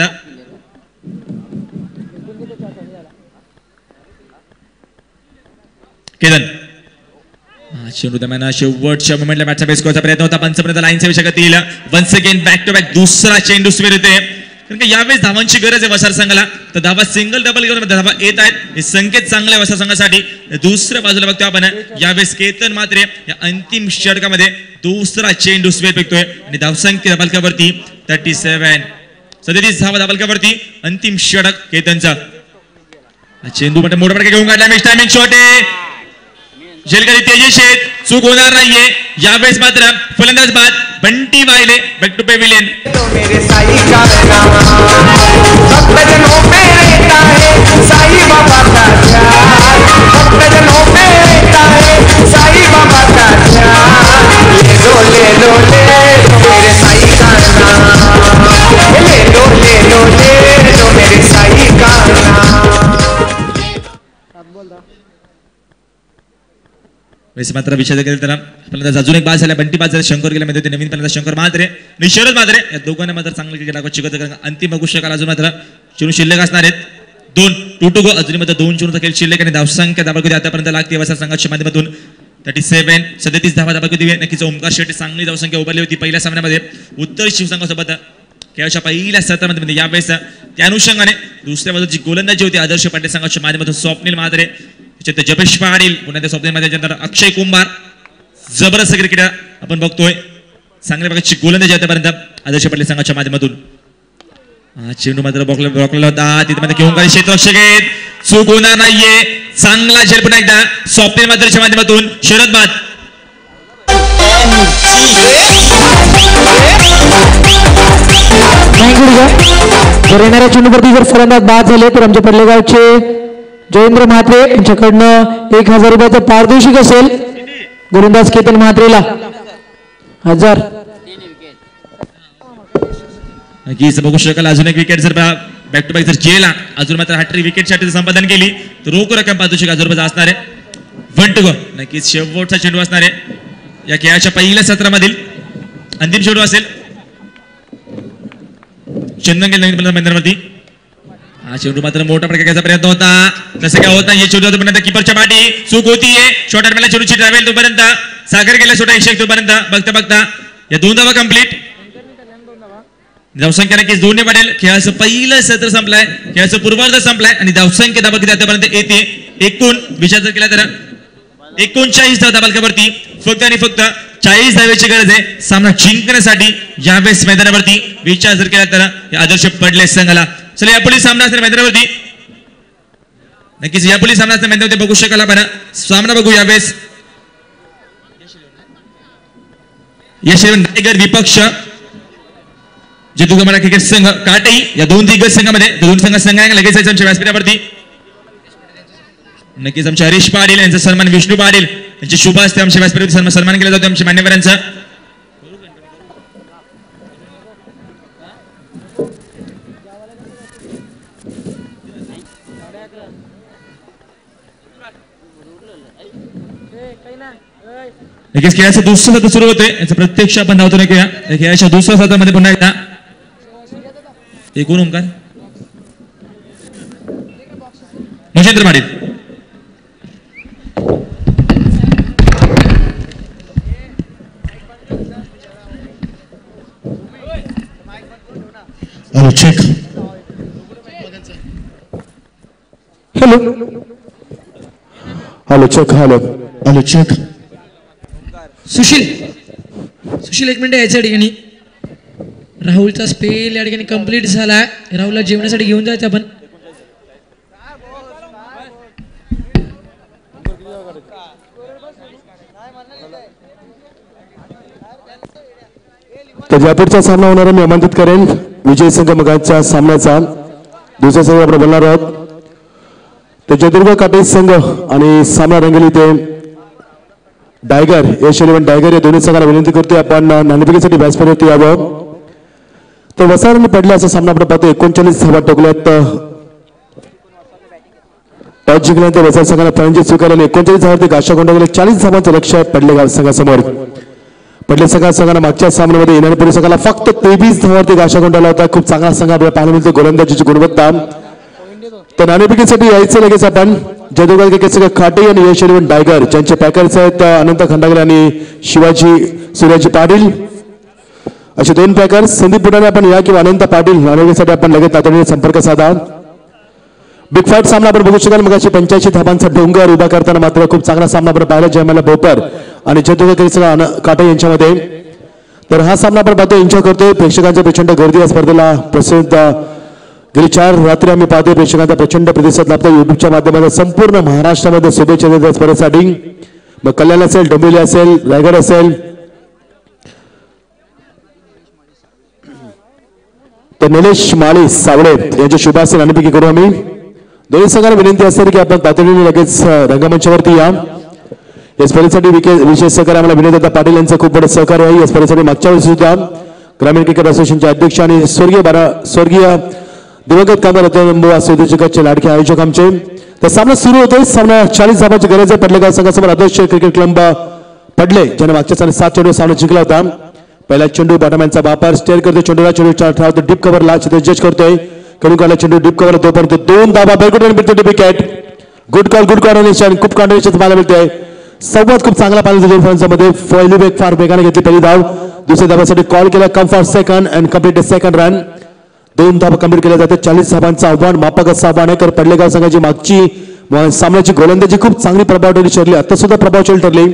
केतन चेंडू दरम्यान शेवटच्या मोमेंटला मॅचचा बेस करायचा प्रयत्न होता पंचपर्यंत लाईन सेव शकतील once again back to back दुसरा चेंडू स्वेर येते कारण की यावेळेस धावांची गरज आहे वसार संघाला तर धावा सिंगल डबल धावा येत आहेत हे संकेत चांगले आहे वसार संघासाठी दुसऱ्या बाजूला बघतो आपण यावेळेस केतन मात्रे या अंतिम षटकामध्ये दुसरा चेंडू स्वेर फेकतोय आणि धावसंख्या धापलकावरती 37 धावा धापलकावरती अंतिम षटक केतनचा चेंडू मोठा प्रकार घेऊन काढला मिस टायमिंग शॉट आहे झेलकरी तेजस चूक होणार नाहीये यावेळेस मात्र फलंदाज बाद बंटी वायले बॅक टू पेविलियन. मेरे साई का नाम भक्तजनों पे रहता है साई बाबा का ध्यान भक्तजनों पे रहता है साई बाबा का ध्यान ले लो मेरे साई का नाम ले लो मेरे साई का नाम. वैसे मात्र विचार केला तर आपल्याला अजून एक बाद झाला बंटी बाद झाला शंकर गेला मध्ये नवीन पहिल्यांदा शंकर म्हात्रे आणि शरद म्हात्रे या दोघांना मात्र चांगलं क्रिकेट दाखवत शिकवत कारण अंतिम बघू शकाल अजून मात्र चेंडू शिल्लक असणार आहेत 2 टू गो अजून मात्र 2 चेंडूचा खेळ शिल्लक आणि धावसंख्या दाबागती आतापर्यंत लागते वसा संघाच्या माध्यमातून 37 धावा दाबागती नक्कीच ओमकार शेट्टी चांगली धावसंख्या उभारली होती पहिल्या सामन्यामध्ये उत्तर शिवसंघासोबत खेळाच्या पहिल्या सत्रामध्ये यावेळेस त्या अनुषंगाने दुसऱ्या बाजूची गोलंदाजी होती आदर्श पाटील संघाच्या माध्यमातून स्वप्नील म्हात्रे जपेश पाटील पुन्हा त्या स्वप्नील अक्षय कुंभार जबरदस्त क्रिकेट आपण बघतोय चांगल्या प्रकारची गोलंदाजी आतापर्यंत आदर्श पाटील संघाच्या माध्यमातून चेंडू मात्र ब्लॉकला होता तिथे मध्ये घेऊन क्षेत्ररक्षक आहेत चूक होणार नाहीये चांगला झेल पुन्हा एकदा स्वप्नील म्हात्रेच्या माध्यमातून शरद बाद. जर येणाऱ्या चेंडूवरती जर फलंदाज बाद झाले तर आमच्या पडलेगावचे जयेंद्र म्हात्रे यांच्याकडनं 1000 रुपयाचं पारितोषिक असेल. गोलंदाज केतन म्हात्रेला 1000. नक्कीच बघू शकाल अजून एक विकेट जर बॅक टू बॅक जर गेला अजून मात्र हॅट्रिक विकेटसाठी संपादन केली तर रोख रक्कम पारितोषिक 1000 रुपये असणार आहे. 1 टू गो नक्कीच शेवटचा चेंडू असणार आहे या खेळाच्या पहिल्या सत्रामधील अंतिम चेंडू असेल. चंदन गेल नवीन मैदानावरती हा चेंडू मात्र मोठा प्रकारचा प्रयत्न होता तसं काय होत नाही. चेंडू तोपर्यंत किपरच्या पाठी चूक होतीये शॉर्ट आर्मला चेंडूची ट्रॅव्हल तोपर्यंत सागर गेला छोटा 101 तोपर्यंत बघता या 2 धावा कंप्लीट धावसंख्या नक्कीच 2 वाढेल. खेळाचं पहिलं सत्र संपलाय खेळाचं पूर्वार्ध संपलाय आणि धावसंख्या धाबा किती आतापर्यंत येते एकूण विचार जर केला तर 39 धावा धाबालकावरती फक्त आणि फक्त 40 धावेची गरज आहे सामना जिंकण्यासाठी यावेळेस मैदानावरती विचार जर केला तर आदर्श पडले संघाला. चला यापुढे सामना असणार मैदानावरती नक्कीच यापुढे सामना असणार मैदानावरती बघू शकाल आपण सामना बघू यावेळेस यशवंत टायगर विपक्ष जेतुका क्रिकेट संघ काटई या 2 दिग्गज संघामध्ये 2 संघ लगेच आमच्या व्यासपीठावरती नक्कीच आमचे हरीश पाटील यांचा सन्मान विष्णू पाटील यांची शुभ असते आमच्या व्यासपीठावरती सन्मान केला जातो आमच्या मान्यवरांचा. नक्कीच खेळाचं दुसरं सत्र सुरू होतोय याचं प्रत्यक्ष आपण धावतो नाही या खेळाच्या दुसऱ्या सत्रामध्ये पुन्हा एकदा एकूण Omkar Mahendra Patil hello check hello check hello check Sushil 1 minute यायच्या ठिकाणी राहुलचा स्पेल या ठिकाणी कंप्लीट झालाय. राहुलला जेवणासाठी घेऊन जायचं आपण. तर यापुढचा सामना होणारा मी आमंत्रित करेन विजय संघ मगाच्या सामन्याचा दुसरा संघ आपण बोलणार आहोत ते जयदुर्ग काटे संघ आणि सामना रंगली ते टायगर यशवंत टायगर या दोन्ही संघाला विनंती करतोय आपण नाणेफेकीसाठी व्यासपीठावरती यावं. तर वसारांनी पडला असा सामना आपण पाहतो 39 धावा टोकल्यात. टॉस जिंकल्यानंतर वसार संघाला फलंदाजी स्वीकारल्याने 39 धावावरती गाशा गोंधळले 40 धावांचं लक्ष आहे पडले संघासमोर. पडले संघाला मागच्या सामन्यामध्ये येणाऱ्या संघाला फक्त 23 धावावरती गाशा गोंधळला होता. खूप चांगला संघ आपल्याला पाहायला मिळतो गोलंदाजीची गुणवत्ता. तर नाणेफेकीसाठी यायचं लगेच आपण जयदुर्ग क्रिकेट संघ खाटे आणि यशवंत टायगर ज्यांचे पॅकर्स आहेत अनंत खंडागरे आणि शिवाजी सूर्याजी पाटील असे 2 पॅकर्स. संदीप बुडाणे आपण या किंवा अनंत पाटील नाणेफेकीसाठी आपण लगेच तातडीने संपर्क साधा. बिग फाईट सामना आपण बघू शकाल मगाशी 85 धावांचा डोंगर उभा करताना मात्र खूप चांगला सामना आपण पाहिला जयमाला बोपर आणि जयदुर्ग क्रिकेट संघ काटे यांच्यामध्ये. तर हा सामना आपण पाहतो एन्जॉय करतोय प्रेक्षकांच्या प्रचंड गर्दी या स्पर्धेला प्रसिद्ध गेली 4 रात्री आम्ही पाहतोय प्रेक्षकांचा प्रचंड प्रतिसाद लाभतो युट्यूबच्या माध्यमातून संपूर्ण महाराष्ट्रामध्ये शुभेच्छा देतात स्पर्धेसाठी. मग कल्याण असेल डोंबिवली असेल रायगड असेल तर निलेश माळी सावळे यांच्या शुभास्ते नाणेफेकी करू आम्ही. दोन्ही संघाला विनंती असते की आपण तातडीने लगेच रंगमंचावरती या. या स्पर्धेसाठी विशेष सहकार्य आम्हाला विनोद पाटील यांचं खूप मोठं सहकार्य आहे. या स्पर्धेसाठी मागच्या वेळी सुद्धा ग्रामीण क्रिकेट असोसिएशनचे अध्यक्ष आणि स्वर्गीय दिवंगत कामगार रत्न लाडके आयोजक आमचे. तर सामना सुरू होतोय. सामना 40 धावांची गरज आहे. पडलेगाव संघासमोर आदर्श क्रिकेट क्लब पडले ज्याने मागच्या साली 7 चेंडू सामना जिंकला होता. पहिला चेंडू बॅटमॅनचा वापर स्टेअर करतो. चेंडूला चेंडू डीप कव्हरला जज करतोय. खेळून काढला चेंडू डीप कव्हर तोपर्यंत 2 धावा बेलगुड विकेट. गुड कॉर्डिनेशन खूप कॉर्डिनेशन पाहायला मिळतोय. संवाद खूप चांगला पाहिजे दोन फलंदाजांमध्ये. पहिली वेग फार वेगाने घेतली पहिली धाव. दुसऱ्या धावासाठी कॉल केला come for second and complete second run. 2 धावा कंप्लीट केल्या जाते. 40 धावांचं आव्हान मापाक असं आव्हान आहे. तर पडलेगाव संघाची मागची सामन्याची गोलंदाजी खूप चांगली प्रभावशाली ठरली. आता सुद्धा प्रभावशाली ठरली.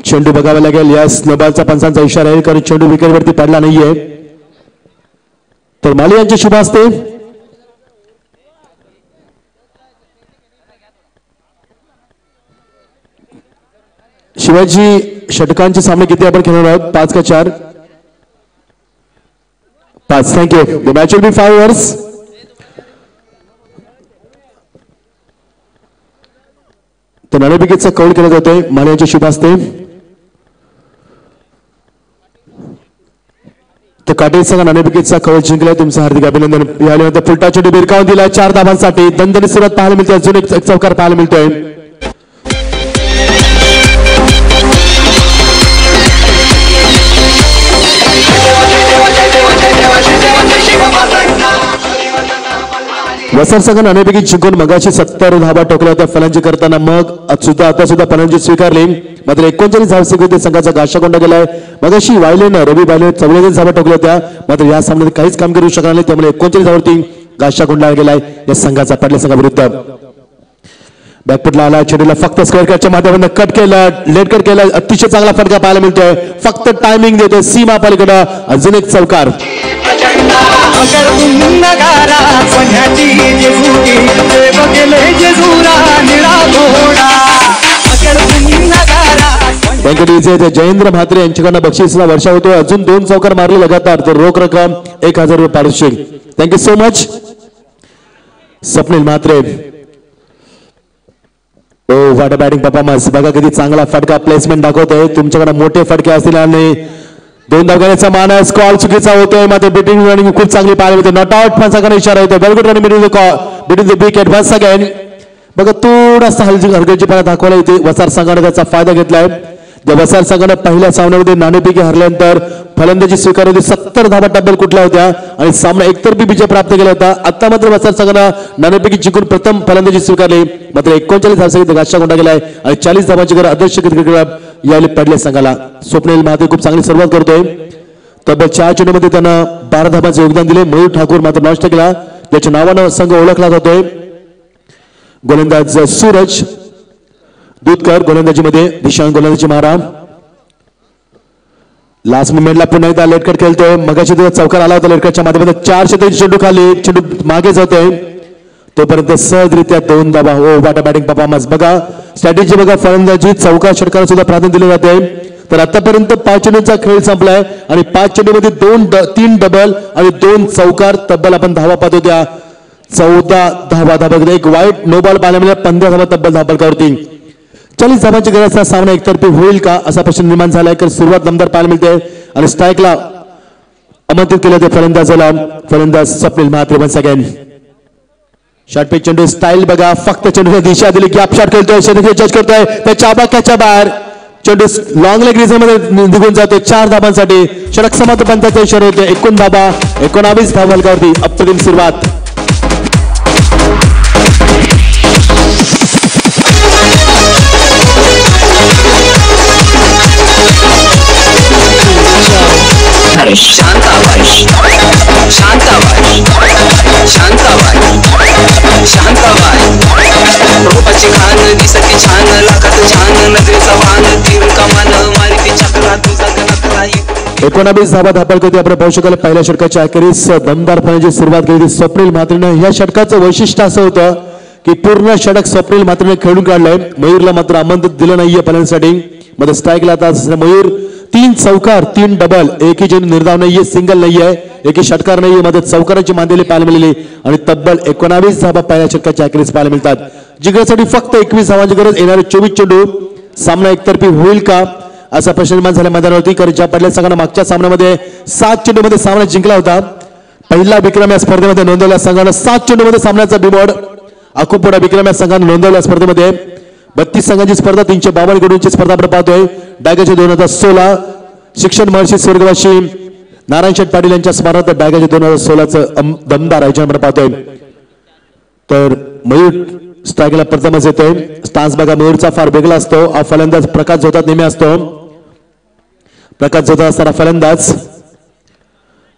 चेंडू बघावा लागेल. या स्नोबॉलचा पंचांचा इशारा आहे कारण चेंडू विकेटवरती पडला नाहीये. तर माली यांचे शुभ असते. शिवाजी षटकांचे सामने किती आपण खेळणार आहोत? 5 का 4? 5. Thank you. The match will be 5 overs. तर नाणेफेकीचा कौल केला जातोय. माली यांचे शुभ असते. तर काटेल संघ नाणेफेकीचा कौल जिंकलाय. तुमचं हार्दिक अभिनंदन. यानंतर फुलटा चेंडू बिरकावून दिला 4 धावांसाठी. दणदणीत सुरुवात पाहायला मिळते. अजून एक चौकार पाहायला मिळतोय. वसर संघ नाणेफेकी जिंकून मगाशी 70 धावा टोकल्या होत्या फलंदाजी करताना. मग आता सुद्धा फलंदाजी स्वीकारली. मात्र 39 धाव स्वीकारते. संघाचा गाशाकोंडा गेलाय. मगाशी रवी वायलेनं 44 धावा टोकल्या होत्या. मात्र या सामन्यात काहीच कामगिरी होऊ शकणार नाही. त्यामुळे 39 धावावरती गाशाकोंडा गेलाय या संघाचा पडल्या संघाविरुद्ध. बॅकफुटला आला. चेंडूला फक्त स्क्वेअर कटच्या माध्यमातून कट केलं. लेट कट केला. अतिशय चांगला फटका पाहायला मिळतोय. फक्त टायमिंग देतोय सीमा पलीकडे. अजून एक चौकार. अगर तुम नगारा सोन्याची जेजुरी देव गेले जेजुरा निळा घोडा. अगर तुम नगारा व्यंकटेश जयेंद्र म्हात्रे यांच्याकडनं बक्षीसला वर्षा होतो. अजून 2 चौकार मारले लगातार. तर रोख रक्कम 1000 रुपये पारितोषिक. Thank you so much Swapnil Mhatre. Oh what a batting performance. बघा किती चांगला फटका प्लेसमेंट दाखवतोय. तुमच्याकडे मोठे फटके असतील आणि 2 धावण्याचा मानस. कॉल चुकीचा होतोय. मात्र बिटिंग रनिंग खूप चांगली पाहायला मिळते. नॉट आउट पंचाकडे इशारा येतो. Well good running between the wicket once again. बघा थोडासा हलगर्जीपणा दाखवला इथे. वसार संघाने त्याचा फायदा घेतलाय. वसार संघाने पहिल्या सामन्यामध्ये नाणेफेकी हरल्यानंतर फलंदाजी स्वीकारली. 70 धावा टब्बल कुठल्या होत्या आणि सामना एकतर्फी विजय प्राप्त केला होता. आता मात्र वसार संघाने नाणेफेकी जिंकून प्रथम फलंदाजी स्वीकारली. मात्र 39 धावांचा गाशाकोंडा गेलाय आणि 40 धावांची गरज आदर्श क्रिकेट क्लब यावेळी पडल्या संघाला. स्वप्नील म्हात्रे खूप चांगली सुरुवात करतोय. तब्बल 4 चेंडूमध्ये त्यानं 12 धावांचे योगदान दिले. मयूर ठाकूर मात्र नष्ट केला. त्याच्या नावानं संघ ओळखला जातोय. गोलंदाज सूरज दूधकर गोलंदाजीमध्ये. दिशांत गोलंदाजी मारा. लास्ट मुमेंटला पुन्हा एकदा लेटकट खेळतोय. मगाशी चौकार आला होता लेटकटच्या माध्यमातून. 4 चेंडू खाली. चेंडू मागे जातोय. तोपर्यंत सहजरित्या 2 धावा. ओ व्हॉट अ बॅटिंग परफॉर्मन्स. बघा स्ट्रॅटेजी बघा. फलंदाजी चौकार षटकाला सुद्धा प्राधान्य दिले जाते. तर आतापर्यंत 5 चेंडूचा खेळ संपलाय आणि 5 चेंडूमध्ये 3 डबल आणि 2 चौकार. तब्बल आपण धावा पाहतो त्या 14 धावा. एक वाईट नो बॉल पाहायला मिळाला. 15 धावा तब्बल धावपलकावरती. 40 धावांची गरज. सामना एकतर्फी होईल का असा प्रश्न निर्माण झालाय. तर सुरुवात दमदार पाहायला मिळते आणि स्ट्राईकला आमंत्रित केलं ते फलंदाजाला. फलंदाज Swapnil Mhatre once again. Short pitch चेंडू स्टाईल बघा. फक्त चेंडूला दिशा दिली की आप शॉट खेळतोय. जज करतोय. त्याच्या आबाक्याच्या बाहेर चेंडू लॉंग लेग रिझन मध्ये निघून जातोय. 4 धावांसाठी षटक समाप्त पंचाचा इशारा होते. 19 धावा. 19 धावा फलकावरती. अप्रतिम सुरुवात. शांताबाई शांताबाई शांताबाई शांताबाई. रूपाची खान दिसती छान. लाखात छान नजरेचा वाहन. तीर कमान मारिती चक्रा तुझा गणकराई. 19 धावा धापलकरती आपण पाहू शकाल. पहिल्या षटकाच्या अखेरीस दमदार फलंदाजी सुरुवात केली स्वप्नील म्हात्रेनं. या षटकाचं वैशिष्ट्य असं होतं की पूर्ण षटक स्वप्नील म्हात्रेनं खेळून काढलंय. मयूरला मात्र आमंत्रित दिलं नाहीये फलंदाजीसाठी. मध्ये स्ट्राईकला आता मयूर 3 चौकार 3 डबल, एकही चेंडू निर्धाव नाहीये, सिंगल नाहीये, एकही षटकार नाहीये, मात्र चौकारांची मांदिली पाहायला मिळाली आणि तब्बल 19 धावा पहिल्या षटकाच्या अखेरीस पाहायला मिळतात. जिंकण्यासाठी फक्त 21 धावांची गरज. येणारे 24 चेंडू सामना एकतर्फी होईल का असा प्रश्न निर्माण झाला मैदानावरती. कारण ज्या पडल्या संघानं मागच्या सामन्यामध्ये 7 चेंडूमध्ये सामना जिंकला होता, पहिला विक्रम या स्पर्धेमध्ये नोंदवल्या संघानं 7 चेंडूमध्ये सामन्याचा बिमोड अकुपोडा विक्रम या संघानं नोंदवल्या स्पर्धेमध्ये. 32 संघांची स्पर्धा, 352 गडूंची स्पर्धा आपण पाहतोय. डायगाचे 2016 शिक्षण महर्षी स्वर्गवासी नारायण शेठ पाटील यांच्या स्मरणार्थ डायगाचे 2016चं दमदार आयोजन आपण पाहतोय. तर मयूर स्ट्रायकला प्रथमच येतोय. स्टान्स बघा मयूरचा फार वेगळा असतो. हा फलंदाज प्रकाश जोतात नेहमी असतो. प्रकाश जोतात असताना फलंदाज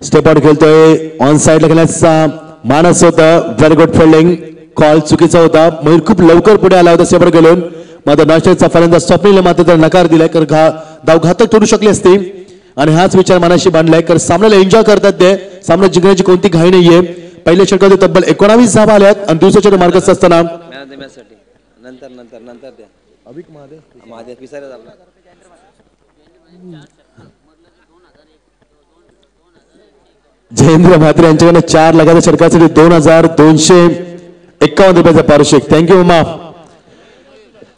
स्टेप आउट खेळतोय. ऑन साइडला खेळण्याचा मानस होता. Very good fielding. कॉल चुकीचा होता. मयूर खूप लवकर पुढे आला होता सेपट गेलून. मात्र नाशिकचा फलंदाज स्वप्नीलने मात्र त्याला नकार दिलाय. कारण धाव घातक ठरू शकली असती आणि हाच विचार मनाशी बांधलाय. कारण सामन्याला एन्जॉय करतात ते. सामना जिंकण्याची कोणती घाई नाहीये. पहिल्या षटकामध्ये तब्बल 19 धावा आल्यात आणि दुसऱ्या षटक मार्गस्थ असताना जयेंद्र म्हात्रे यांच्याकडे 4 लगातार षटकासाठी 2251 रुपयाचा पारितोषिक. थँक्यू मामा.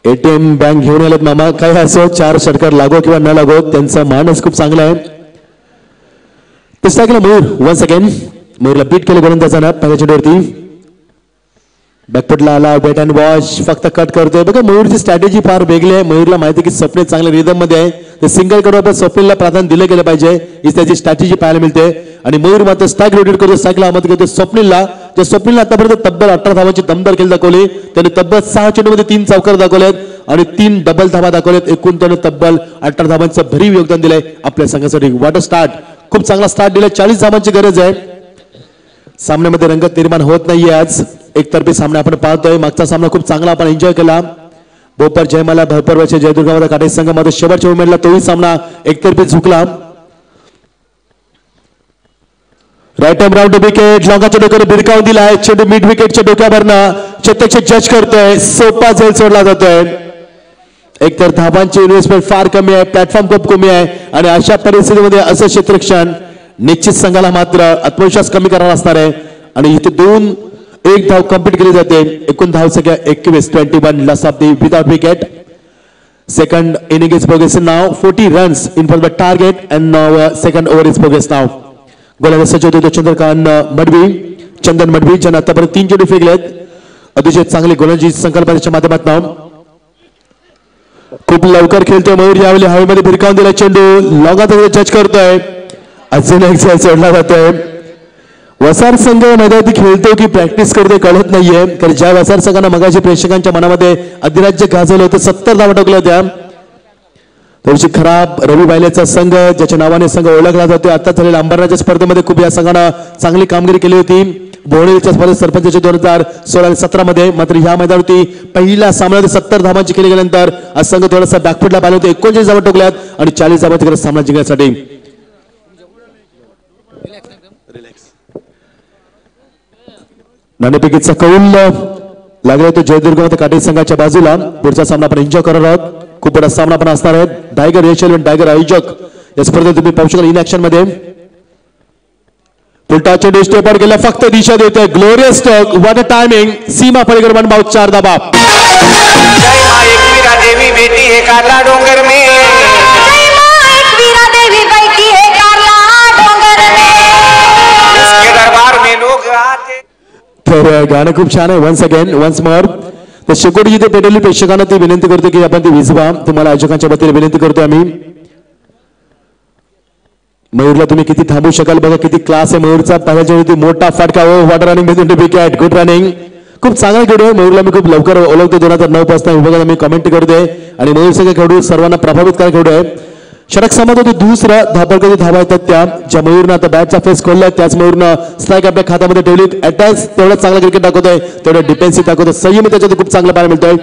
एटीएम बँक घेऊन आलेत मामा. काय असो 4 षटकार लागो किंवा न लागो त्यांचा मानस खूप चांगला आहे. तसं केलं मयूर वन्स अगेन. मयूरला बीट केलं गोलंदाजानं पहिल्या चेंडूवरती. बॅकफुटला आला. बॅट अँड वॉच फक्त कट करतोय. बघा मयूरची स्ट्रॅटेजी फार वेगळी आहे. मयूरला माहिती की स्वप्नील चांगल्या रिदम मध्ये आहे. ते सिंगल करून आपण स्वप्नीलला प्राधान्य दिलं गेलं पाहिजे ही त्याची स्ट्रॅटेजी पाहायला मिळते. आणि मयूर मात्र स्ट्राईक रोटेट करतो. स्ट्राईकला आमंत्रित करतो स्वप्नीलला. ज्या स्वप्नीलला आतापर्यंत तब्बल 18 धावांची दमदार खेळ दाखवली. त्याने तब्बल 6 चेंडूमध्ये 3 चौकार दाखवलेत आणि 3 डबल धावा दाखवलेत. एकूण त्याने तब्बल 18 धावांचं भरीव योगदान दिलंय आपल्या संघासाठी. What a start. खूप चांगला स्टार्ट दिलाय. 40 धावांची गरज आहे. सामन्यामध्ये रंगत निर्माण होत नाहीये आज. एकतर्फी सामना आपण पाहतोय. मागचा सामना खूप चांगला आपण एन्जॉय केला. बोपर जयमाला भरपर्वचे जयदुर्गामध्ये काटे संघामध्ये शेवटच्या उमेदला तोही सामना एकतर्फी झुकला. Right arm round wicket. लॉंगाच्या डोक्याने भिरकावून दिलाय. चेंडू मिड विकेटच्या डोक्यावरनं प्रत्यक्ष जज करतोय. सोपा झेल सोडला जातोय. एकतर धाबांची इन्व्हेस्टमेंट फार कमी आहे. प्लॅटफॉर्म खूप कमी आहे आणि अशा परिस्थितीमध्ये असं क्षेत्ररक्षण निश्चित संघाला मात्र आत्मविश्वास कमी करावा असणार आहे. आणि इथे 1 धाव कंप्लीट केली जाते. एकूण धाव सगळ्या 21 loss of the without wicket. Second inning is progressing now. 40 runs in for the target and now second over is progress now. गोलंदाज सज्ज होतो चंद्रकांत मडवी, चंदन मडवी ज्यांना आतापर्यंत 3 चेंडू फेकलेत. अतिशय चांगली गोलंदाजी संकल्पनेच्या माध्यमातून खूप लवकर खेळतोय मयूर. यावेळी हवेमध्ये भिरकावून दिला चेंडू. लॉंगात जज करतोय. अजून एक झेल सोडला जातोय. वसार संघ मैदानात खेळतो की प्रॅक्टिस करतोय कळत नाहीये. तर ज्या वसार संघानं मगाशी प्रेक्षकांच्या मनामध्ये अधिराज्य गाजवलं होतं, 70 धावा टाकल्या होत्या. थोडीशी खराब रवी बायलेचा संघ ज्याच्या नावाने संघ ओळखला जातोय. आता झालेल्या अंबरनाथच्या स्पर्धेमध्ये खूप या संघानं चांगली कामगिरी केली होती. भुवनेश्वरच्या स्पर्धेत सरपंचाच्या 2016-17 मध्ये. मात्र ह्या मैदानावरती पहिल्या सामन्यात 70 धावांची केली गेल्यानंतर हा संघ थोडासा बॅकफुटला पाहिला होता. 39 धावा टाकल्यात आणि 40 धावांची गरज सामना जिंकण्यासाठी. नाणेफेकीचा कौल लागला तो जयदुर्ग काटे संघाच्या बाजूला. पुढचा सामना आपण एन्जॉय करणार आहोत. खूप मोठा सामना पण असणार आहे. टायगर रेशल टायगर आयोजक या स्पर्धेत तुम्ही पाहू शकाल इन ऍक्शन मध्ये. उलटा चेंडू स्टेप आउट केला. फक्त दिशा देतोय. Glorious stroke. What a timing. सीमा पलीकडे 1/4 धावा. जय मां एकवीरा देवी बेटी है कारला डोंगर में. जय मां एकवीरा देवी बेटी है कारला डोंगर में. इसके दरबार में लोग आते. तर गाणं खूप छान आहे. Once again once more. तर शेकोटी जिथे पेटवली प्रेक्षकांना ती विनंती करतो की आपण ती विझवा. तुम्हाला आयोजकांच्या वतीने विनंती करतोय आम्ही. मयूरला तुम्ही किती थांबू शकाल बघा. किती क्लास आहे मयूरचा. पहिल्या चेंडूवरती मोठा फटका. वॉटर रनिंग मध्ये विकेट. Good running. खूप चांगला खेळू आहे मयूरला. मी खूप लवकर ओळखतो. 2009 पासून विभागात मी कमेंट करतोय आणि मयूर सगळे खेळू सर्वांना प्रभावित काय खेळू आहे. षटक सामन्यात होते दुसरा धापडकरी धावा येतात त्या ज्या मयूरनं आता बॅटचा फेस खोललाय. त्याच मयूरनं स्ट्राईक आपल्या खात्यामध्ये ठेवली. अटॅक तेवढं चांगलं क्रिकेट दाखवतोय. तेवढं डिफेन्सिव्ह दाखवतोय. संयम त्याच्यात खूप चांगला पाहायला मिळतोय.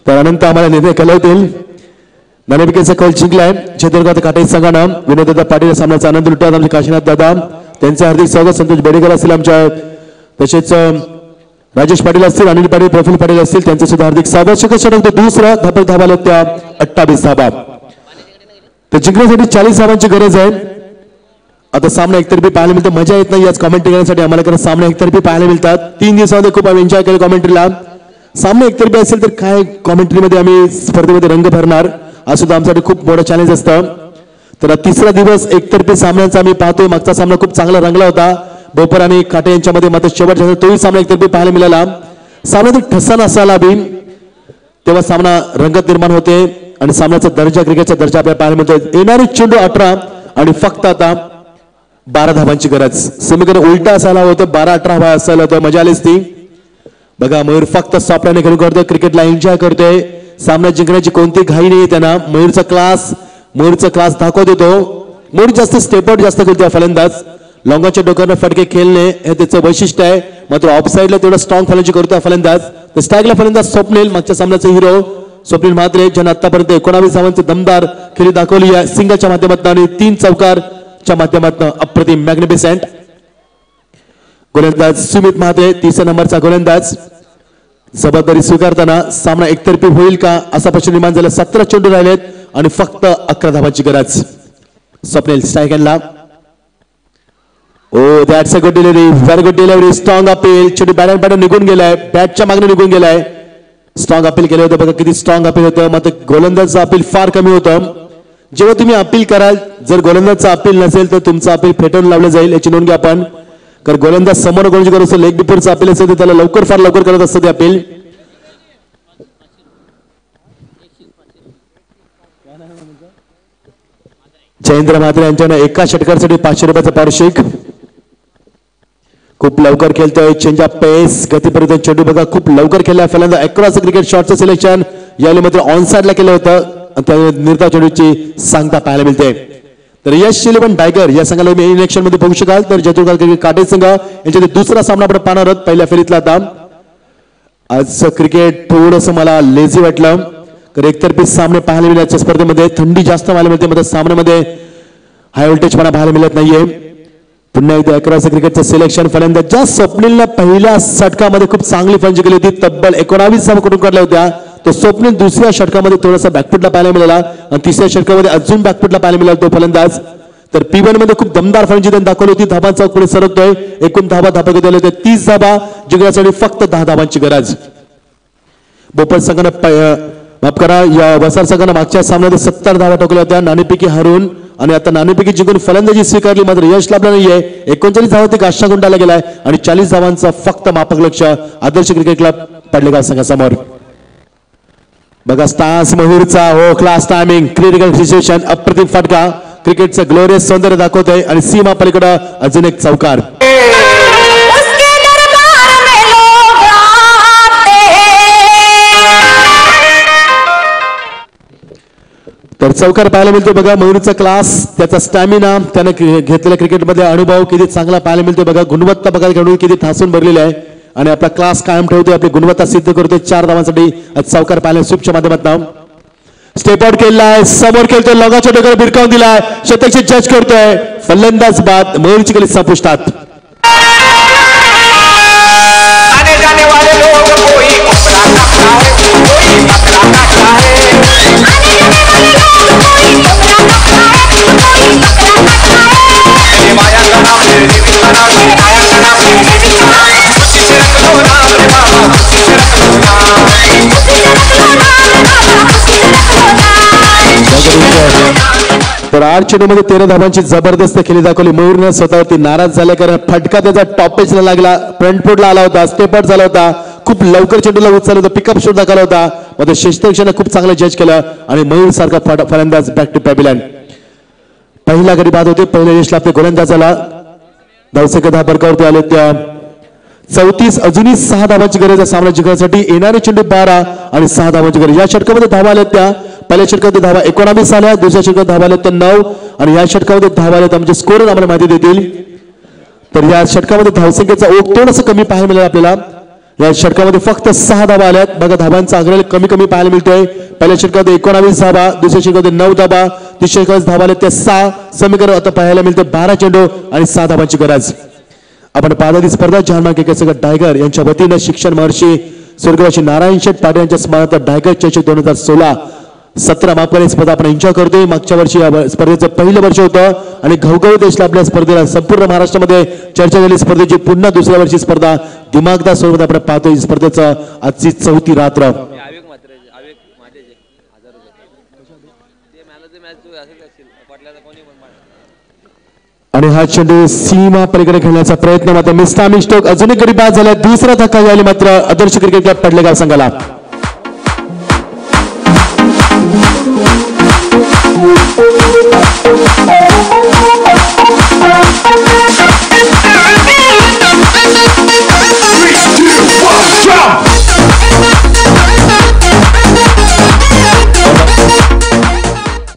तर अनंत आम्हाला निर्णय कळवतील. नाणेफेकीचा कौल जिंकलाय जयदुर्ग काटे संघानं. विनोददादा पाटील सामन्याचा आनंद लुटतात. आमचे काशीनाथ दादा त्यांचे हार्दिक स्वागत. संतोष बेडेकर असतील आमच्या. तसेच राजेश पाटील असतील, अनिल पाटील, प्रफुल्ल पाटील असतील त्यांचे सुद्धा हार्दिक स्वागत. षटक दुसरा धापक धावा त्या 28 धावा. तर जिंकण्यासाठी 40 धावांची गरज आहे. आता सामना एकतर्फी पाहायला मिळतं. मजा येत नाही याच कॉमेंट्री करण्यासाठी आम्हाला, कारण सामना एकतर्फी पाहायला मिळतात. 3 दिवसामध्ये खूप आम्ही एन्जॉय केलं कॉमेंट्रीला. सामना एकतर्फी असेल तर काय कॉमेंट्रीमध्ये आम्ही स्पर्धेमध्ये रंग भरणार, हा सुद्धा आमच्यासाठी खूप मोठं चॅलेंज असतं. तर तिसरा दिवस एकतर्फी सामन्यांचा आम्ही पाहतोय. मागचा सामना खूप चांगला रंगला होता बोपर आणि काटे यांच्यामध्ये, मात्र शेवटच्या तोही सामना एकतर्फी पाहायला मिळाला. सामन्यात ठसा नसायला हवी तेव्हा सामना रंगत निर्माण होते आणि सामन्याचा दर्जा, क्रिकेटचा दर्जा आपल्याला पाहायला मिळतो. येणारी चेंडू 18 आणि फक्त आता 12 धावांची गरज. समीकरण उलटा असायला होतं, 12-18 हवा असायला होतं. मजा आलीच ती. बघा मयूर फक्त सॉफ्टने खेळून करतोय, क्रिकेटला एन्जॉय करतोय. सामना जिंकण्याची कोणती घाई नाही त्यांना. मयूरचा क्लास दाखवत देतो. मयूर जास्त स्टेपआउट जास्त करतोय फलंदाज. लॉंगाच्या डोक्यावर फटके खेळणे हे त्याचं वैशिष्ट्य आहे. मात्र ऑफ साईडला तेवढं स्ट्रॉंग फलंदाजी करतोय फलंदाज. तर स्टॅगला फलंदाज स्वप्नील, मागच्या सामन्याचा हिरो स्वप्नील म्हात्रे, ज्याने आतापर्यंत 19 धावांची दमदार खेळी दाखवली आहे सिंगलच्या माध्यमातून आणि 3 चौकारच्या माध्यमातून. अप्रतिम, मॅग्निफिसेंट. गोलंदाज सुमित म्हात्रे 30 नंबरचा गोलंदाज. जबाबदारी स्वीकारताना सामना एकतर्फी होईल का असा प्रश्न निर्माण झाला. 17 चेंडू राहिलेत आणि फक्त 11 धावांची गरज. स्वप्नील स्ट्रायकरला. Oh that's a good delivery, very good delivery. Strong appeal. चेंडू बॅट निघून गेलाय, बॅटच्या मागणे निघून गेलाय. स्ट्रॉंग अपील केलं होतं. बघा किती स्ट्रॉंग अपील होतं. मात्र गोलंदाजचं अपील फार कमी होतं. जेव्हा तुम्ही अपील कराल, जर गोलंदाजचं अपील नसेल तर तुमचं अपील फेटाळून लावलं जाईल, याची नोंद घ्या आपण. कारण गोलंदाज समोर गोलंदाजी करत असतो, लेग बिफोरचं अपील असेल तर त्याला फार लवकर करत असतं ते अपील. जयेंद्र म्हात्रे यांच्यानं एका षटकासाठी 500 रुपयाचं पारितोषिक. खूप लवकर खेळतोय. चेंज ऑफ पेस, गतीपर्यंत चेंडू बघा खूप लवकर खेळला फलंदाज. अक्रॉस क्रिकेट शॉटचं सिलेक्शन यावेळी मात्र ऑन साइडला केलं होतं आणि त्यामुळे निर्धाव चेंडूची सांगता पाहायला मिळते. तर यश शिलेवन टायगर या संघाला मी इलेक्शन मध्ये बघू शकाल. तर जयतुर्गाव क्रिकेट काटे संघ यांच्यात दुसरा सामना आपण पाहणार आहोत पहिल्या फेरीतला. आता आज क्रिकेट थोडंसं मला लेझी वाटलं, कारण एकतर्फी सामने पाहायला मिळाल्या स्पर्धेमध्ये. थंडी जास्त पाहायला मिळते, मात्र सामन्यामध्ये हाय व्होल्टेज मला पाहायला मिळत नाहीये. पुन्हा एकदा अक्रॉस क्रिकेटचं सिलेक्शन फलंदाज ज्या स्वप्नीलने पहिल्या षटकामध्ये खूप चांगली फंजी केली होती, तब्बल 19 धावा करून काढल्या होत्या. तो स्वप्नील दुसऱ्या षटकामध्ये थोडासा बॅकफुटला पाहायला मिळाला आणि तिसऱ्या षटकामध्ये अजून बॅकफुटला पाहायला मिळाला तो फलंदाज. तर P1 मध्ये खूप दमदार फलंदाजी त्यांनी दाखवली होती. धाबांचा पुढे सरकतोय. एकूण धाबा केले होते 30 धाबा. जिंकण्यासाठी फक्त 10 धावांची गरज. बोपल संघानं माफ करा, या वसार संघानं मागच्या सामन्यात 70 धावा ठोकल्या होत्या नाणेफेकी हारून आणि आता नाणेफेकी जिंकून फलंदाजी स्वीकारली, मात्र यश लाभलं नाहीये. 39 धावा ते गाशागुंडाला गेलाय आणि 40 धावांचा फक्त माफक लक्ष आदर्श क्रिकेट क्लब पडलेगाव संघासमोर. बघा स्टान्स मयूरचा हो क्लास टायमिंग, क्रिटिकल सिच्युएशन, अप्रतिम फटका, क्रिकेटचं ग्लोरियस सौंदर्य दाखवतोय आणि सीमा पलीकडे अजून एक चौकार. तर चौकार पाहायला मिळतो. बघा मयूरचा क्लास, त्याचा स्टॅमिना, त्याने घेतलेल्या क्रिकेटमधले अनुभव किती चांगला पाहायला मिळतो. बघा गुणवत्ता बघा खेळून किती ठासून भरलेला आहे आणि आपला क्लास कायम ठेवतोय, आपली गुणवत्ता सिद्ध करतोय. 4 धावांसाठी चौकार पाहायला स्वीपच्या माध्यमातून. स्टेप आउट केलाय, समोर खेळतोय, लगाच्या डोक्यावर भिरकावून दिलाय, शतकची जज करतोय फलंदाज बाद. मयूरची गली संपुष्टात. तर 8 चेंडूमध्ये 13 धावांची जबरदस्त खेळी दाखवली. मयूरने स्वतःवरती नाराज झाला, कारण फटका त्याचा टॉप पेचला लागला, फ्रंट फुटला आला होता, स्टेप आउट झाला होता, खूप लवकर चेंडूला उचलला होता, पिकअप शॉट दाखवला होता. मध्ये क्षेत्ररक्षण खूप चांगलं जज केलं आणि मयूर सारखा फलंदाज बॅक टू पॅव्हिलियन. पहिला गडी बाद होते. पहिल्या यशला आपल्या गोलंदाजाला धावसंख्या 10 बरकावरती आले. त्या 34 अजूनही 6 धावांची गरज आहे सामना जिंकण्यासाठी. येणारे चेंडू 12 आणि 6 धावांची गरज. या षटकामध्ये धावा आल्या त्या पहिल्या षटकामध्ये धावा 19 आल्या, दुसऱ्या षटकात धावा आल्या त्या 9 आणि या षटकामध्ये धावा आल्या म्हणजे स्कोर आम्हाला माहिती देतील. तर या षटकामध्ये धावसंख्येचा ओघ थोडंसं कमी पाहायला मिळाला आपल्याला. या षटकामध्ये फक्त 6 धावा आल्यात. बघा धावांचा आग्रह कमी पाहायला मिळतोय. पहिल्या षटकामध्ये 19 धावा, दुसऱ्या षटकामध्ये 9 धावा, तिसऱ्या षटकामध्ये धावा आल्या त्या 6. समीकरण आता पाहायला मिळतं 12 चेंडू आणि 6 धावांची गरज. आपण पाहता स्पर्धा जहानमान क्रिकेट टायगर यांच्या वतीनं शिक्षण महर्षी स्वर्गवासी नारायण शेठ पाटील यांच्या स्मरणार्थ टायगर चषक 2016 17 माफ करा स्पर्धा आपण एन्जॉय करतोय. मागच्या वर्षी या स्पर्धेचं पहिलं वर्ष होतं आणि घवघव देशला आपल्या स्पर्धेला संपूर्ण महाराष्ट्रामध्ये चर्चा झाली. स्पर्धेची पुन्हा दुसऱ्या वर्षी स्पर्धा दिमागदार स्वरूपात आपण पाहतोय. स्पर्धेचं आजची 4थी रात्र आणि हा चेंडू सीमा पलीकडे खेळण्याचा प्रयत्न मात्र मिस्टामी स्टोक अजूनही गडी बाद झाला. दुसरा धक्का यायला मात्र आदर्श क्रिकेट क्लब पडलेगाव संघाला.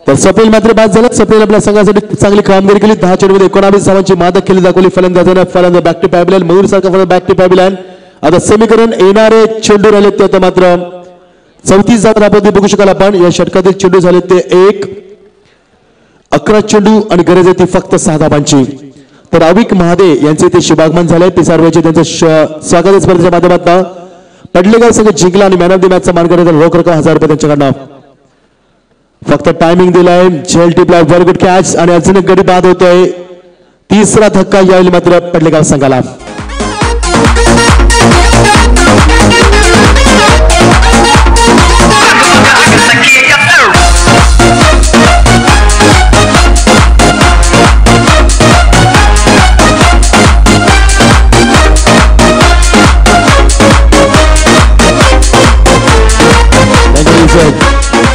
तर सपेल मात्र बाद झाला. सपेल आपल्या संघासाठी चांगली कामगिरी केली. 10 चेंडूमध्ये 19 धावांची मादक केली दाखवली फलंदाजाने. फलंदाज बॅक टू पॅबिलान मयूर सारखा फलंदाज बॅक टू पॅबिलान. आता समीकरण येणारे चेंडू राहिले ते आता मात्र 34 धावा आपण बघू शकाल. आपण या षटकातील चेंडू झाले ते 1, 11 चेंडू आणि गरज आहे ती फक्त 6 धावांची. तर अविक महादे यांचे ते शुभागमन झाले. पिसारवायचे त्यांचं स्वागत स्पर्धेच्या माध्यमातून. पडलेगाव संघ जिंकला आणि मॅन ऑफ द मॅचचा मान करण्याचा रोख रक्कम 1000 रुपये त्यांच्याकडनं. फक्त टायमिंग दिलाय झेल टिपला. व्हेरी गुड कॅच आणि अजून एक गडी बाद होतोय. तिसरा धक्का यावेळी मात्र पडलेगाव संघाला.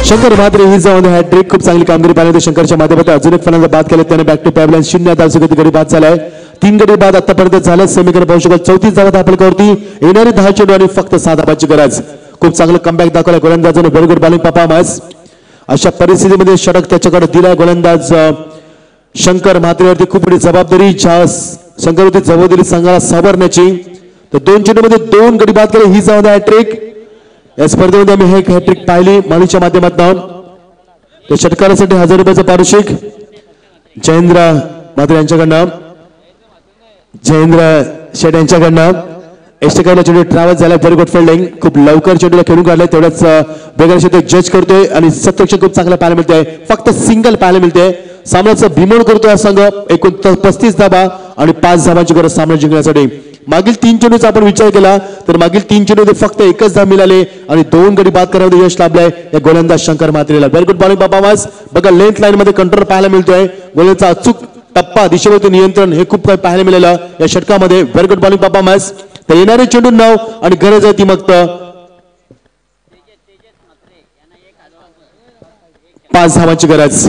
शंकर मात्र ही जाऊन हॅट्रिक खूप चांगली कामगिरी पाहिली. शंकरच्या माध्यमातून अजून एक फलंदाज बाद केले. त्याने बॅक टू पॅबलाईन 0 धावसंख्येत गडी बाद झालाय. 3 गडी बाद आतापर्यंत झाले. समीकरण पाहू शकाल 34 धावा आपल्यावरती. येणारी 10 चेंडू आणि फक्त 6 धावांची गरज. खूप चांगलं कमबॅक दाखवला गोलंदाजाने. Very good bowling performance. अशा परिस्थितीमध्ये षटक त्याच्याकडे दिलाय गोलंदाज शंकर म्हात्रेवरती खूप मोठी जबाबदारी. शंकर होती जबाबदारी संघाला सावरण्याची. तर 2 चेंडूमध्ये 2 गडी बाद केले. ही जाऊन हॅट्रिक. या स्पर्धेमध्ये आम्ही हे हॅट्रिक पाहिली मालीच्या माध्यमातून. तर षटकारासाठी 1000 रुपयाचं पारितोषिक जयेंद्र मात्र यांच्याकडनं. जयेंद्र शेट यांच्याकडनं. एस्टेकाला चेंडू ट्रॅव्हल्स झाला. Very good fielding. खूप लवकर चेंडूला खेळून काढलाय. तेवढ्याच वेगाने तो जज करतोय आणि सत्यक्ष खूप चांगला पाहायला मिळतंय. फक्त सिंगल पाहायला मिळते. सामन्याचं भीमण करतोय हा संघ. एकूण 35 धावा आणि 5 धावांची गरज सामना जिंकण्यासाठी. मागील 3 चेंडूचा आपण विचार केला तर मागील 3 चेंडूमध्ये फक्त 1च धाव मिळाले आणि 2 गडी बाद करण्यामध्ये यश लाभलंय या गोलंदाज शंकर म्हात्रेला. Very good bowling performance. बघा लेंथ लाईन मध्ये कंट्रोल पाहायला मिळतोय. गोलंदाजचा अचूक टप्पा दिशेवरती नियंत्रण हे खूप काही पाहायला मिळालं या षटकामध्ये. Very good bowling performance. तर येणारे चेंडू 9 आणि गरज आहे ती मग 5 धावांची गरज.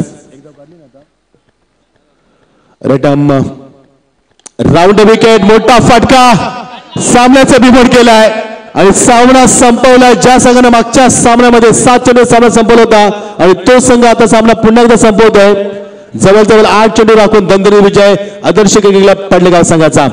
Rectum round wicket. मोठा फटका. सामन्याचा बिमोड केलाय आणि सामना संपवलाय. ज्या संघाने मागच्या सामन्यामध्ये 7 चेंडू सामना संपवला होता आणि तो संघ आता सामना पुन्हा एकदा संपवतोय. जवळजवळ 8 चेंडू राखून दणदणीत विजय आदर्श क्रिकेट क्लब पडलेगाव संघाचा.